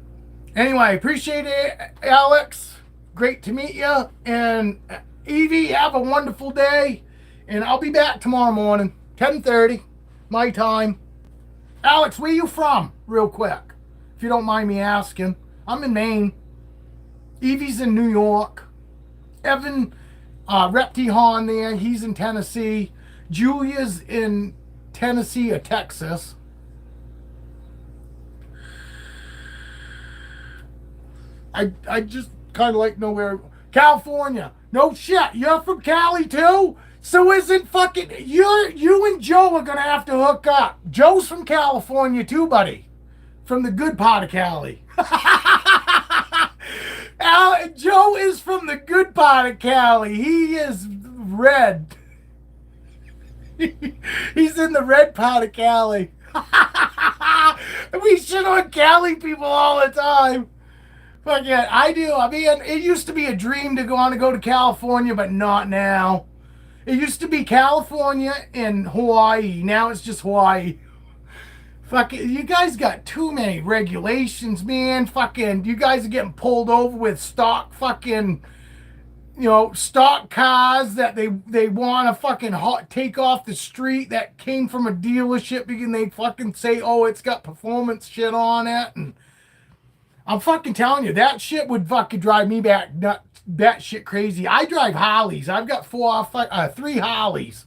[SPEAKER 1] anyway, appreciate it, Alex. Great to meet you. And Evie, have a wonderful day. And I'll be back tomorrow morning. 10:30, my time. Alex, where you from? Real quick, if you don't mind me asking. I'm in Maine. Evie's in New York. Evan, Repti Hahn there, he's in Tennessee. Julia's in Tennessee or Texas. I just kind of like know where. California. No shit. You're from Cali too? So isn't fucking you and Joe are gonna have to hook up. Joe's from California too, buddy. From the good part of Cali. Joe is from the good part of Cali. He is red. He's in the red part of Cali. We shit on Cali people all the time. Fuck yeah, I do. I mean, it used to be a dream to go to California, but not now. It used to be California and Hawaii. Now it's just Hawaii. Fucking, you guys got too many regulations, man. Fucking, you guys are getting pulled over with stock fucking, stock cars that they want to fucking take off the street that came from a dealership because they fucking say, oh, it's got performance shit on it. And I'm fucking telling you, that shit would fucking drive me that shit crazy. I drive Harleys. I've got 3 Harleys.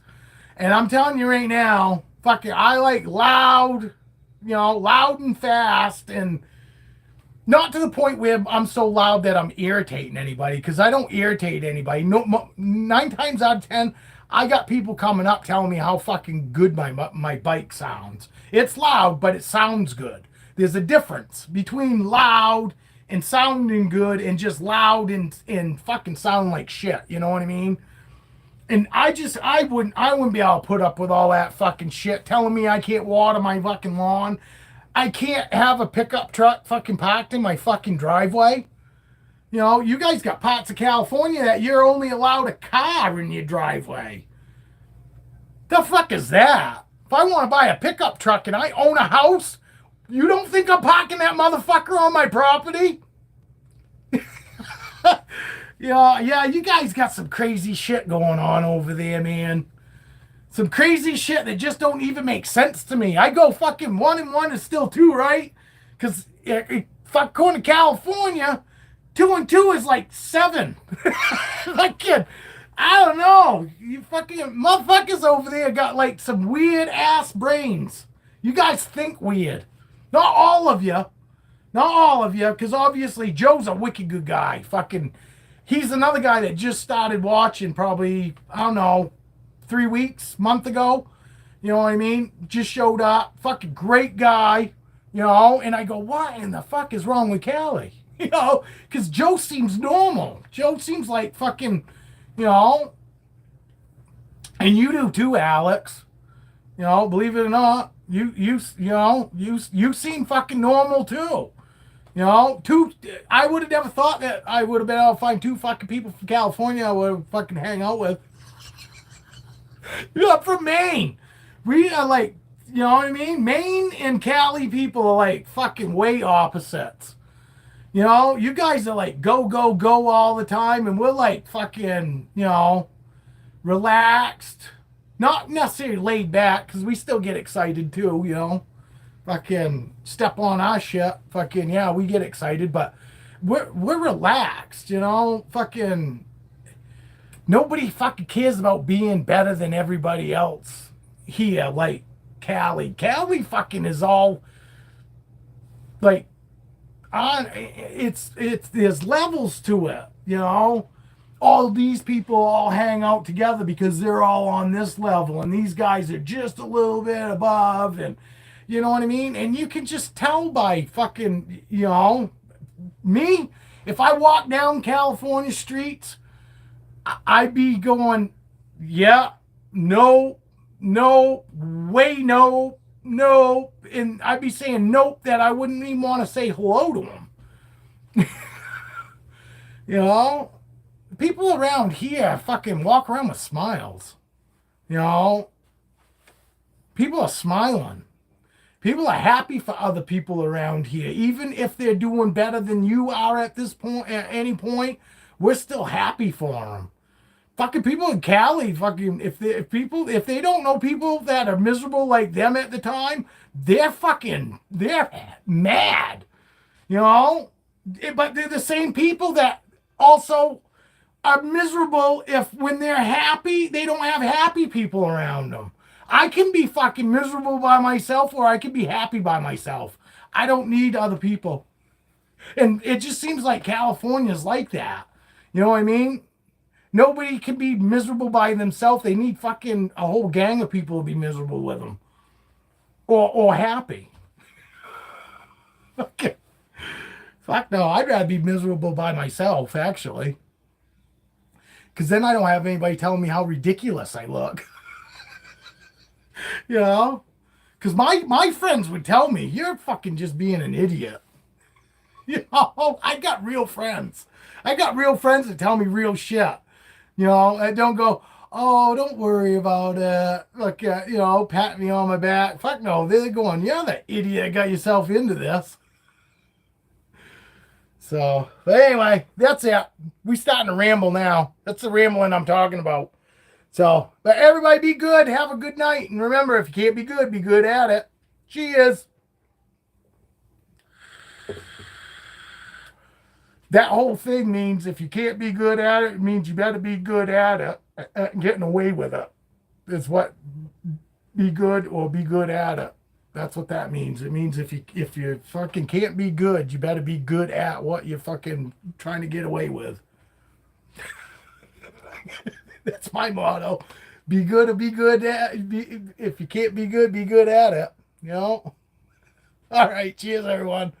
[SPEAKER 1] And I'm telling you right now, fucking, I like loud, loud and fast, and not to the point where I'm so loud that I'm irritating anybody, because I don't irritate anybody. No, 9 times out of 10, I got people coming up telling me how fucking good my bike sounds. It's loud, but it sounds good. There's a difference between loud and sounding good and just loud and fucking sound like shit. You know what I mean? And I wouldn't be able to put up with all that fucking shit telling me I can't water my fucking lawn. I can't have a pickup truck fucking parked in my fucking driveway. You guys got parts of California that you're only allowed a car in your driveway. The fuck is that? If I want to buy a pickup truck and I own a house, you don't think I'm parking that motherfucker on my property? Yeah, you guys got some crazy shit going on over there, man. Some crazy shit that just don't even make sense to me. I go fucking 1 and 1 is still 2, right? Because fuck, going to California, 2 and 2 is like 7. Fucking, I don't know. You fucking motherfuckers over there got like some weird ass brains. You guys think weird. Not all of you. Not all of you, because obviously Joe's a wicked good guy. Fucking, he's another guy that just started watching probably, I don't know, 3 weeks, month ago. You know what I mean? Just showed up. Fucking great guy. And I go, what in the fuck is wrong with Callie? Because Joe seems normal. Joe seems like fucking, and you do too, Alex. Believe it or not. You seem fucking normal too. I would have never thought that I would have been able to find 2 fucking people from California I would fucking hang out with. I'm from Maine. We are like, you know what I mean? Maine and Cali people are like fucking way opposites. You guys are like go, go, go all the time, and we're like fucking, relaxed. Not necessarily laid back, because we still get excited too, Fucking step on our shit. Fucking, yeah, we get excited, but we're relaxed, Fucking nobody fucking cares about being better than everybody else here, like Cali. Cali fucking is all like on. It's there's levels to it, all these people all hang out together because they're all on this level, and these guys are just a little bit above, and you know what I mean? And you can just tell by fucking, me, if I walk down California streets, I'd be going, yeah, no, way no, and I'd be saying nope that I wouldn't even want to say hello to them. People around here fucking walk around with smiles. People are smiling. People are happy for other people around here. Even if they're doing better than you are at this point, at any point, we're still happy for them. Fucking people in Cali, fucking if they don't know people that are miserable like them at the time, they're mad, you know. But they're the same people that also are miserable if when they're happy, they don't have happy people around them. I can be fucking miserable by myself or I can be happy by myself. I don't need other people. And it just seems like California's like that. You know what I mean? Nobody can be miserable by themselves. They need fucking a whole gang of people to be miserable with them. Or happy. Okay. Fuck no, I'd rather be miserable by myself, actually. Because then I don't have anybody telling me how ridiculous I look. You know? Because my friends would tell me, you're fucking just being an idiot. You know? I got real friends. I got real friends that tell me real shit. You know, and don't go, oh, don't worry about it. Look, you know, pat me on my back. Fuck no, they're going, you're the idiot that got yourself into this. So, but anyway, that's it. We starting to ramble now. That's the rambling I'm talking about. So, but everybody be good. Have a good night. And remember, if you can't be good at it. Cheers. That whole thing means if you can't be good at it, it means you better be good at it. Getting away with it is what be good or be good at it. That's what that means. It means if you fucking can't be good, you better be good at what you're fucking trying to get away with. That's my motto. Be good or be good at. If you can't be good at it. You know. All right. Cheers, everyone.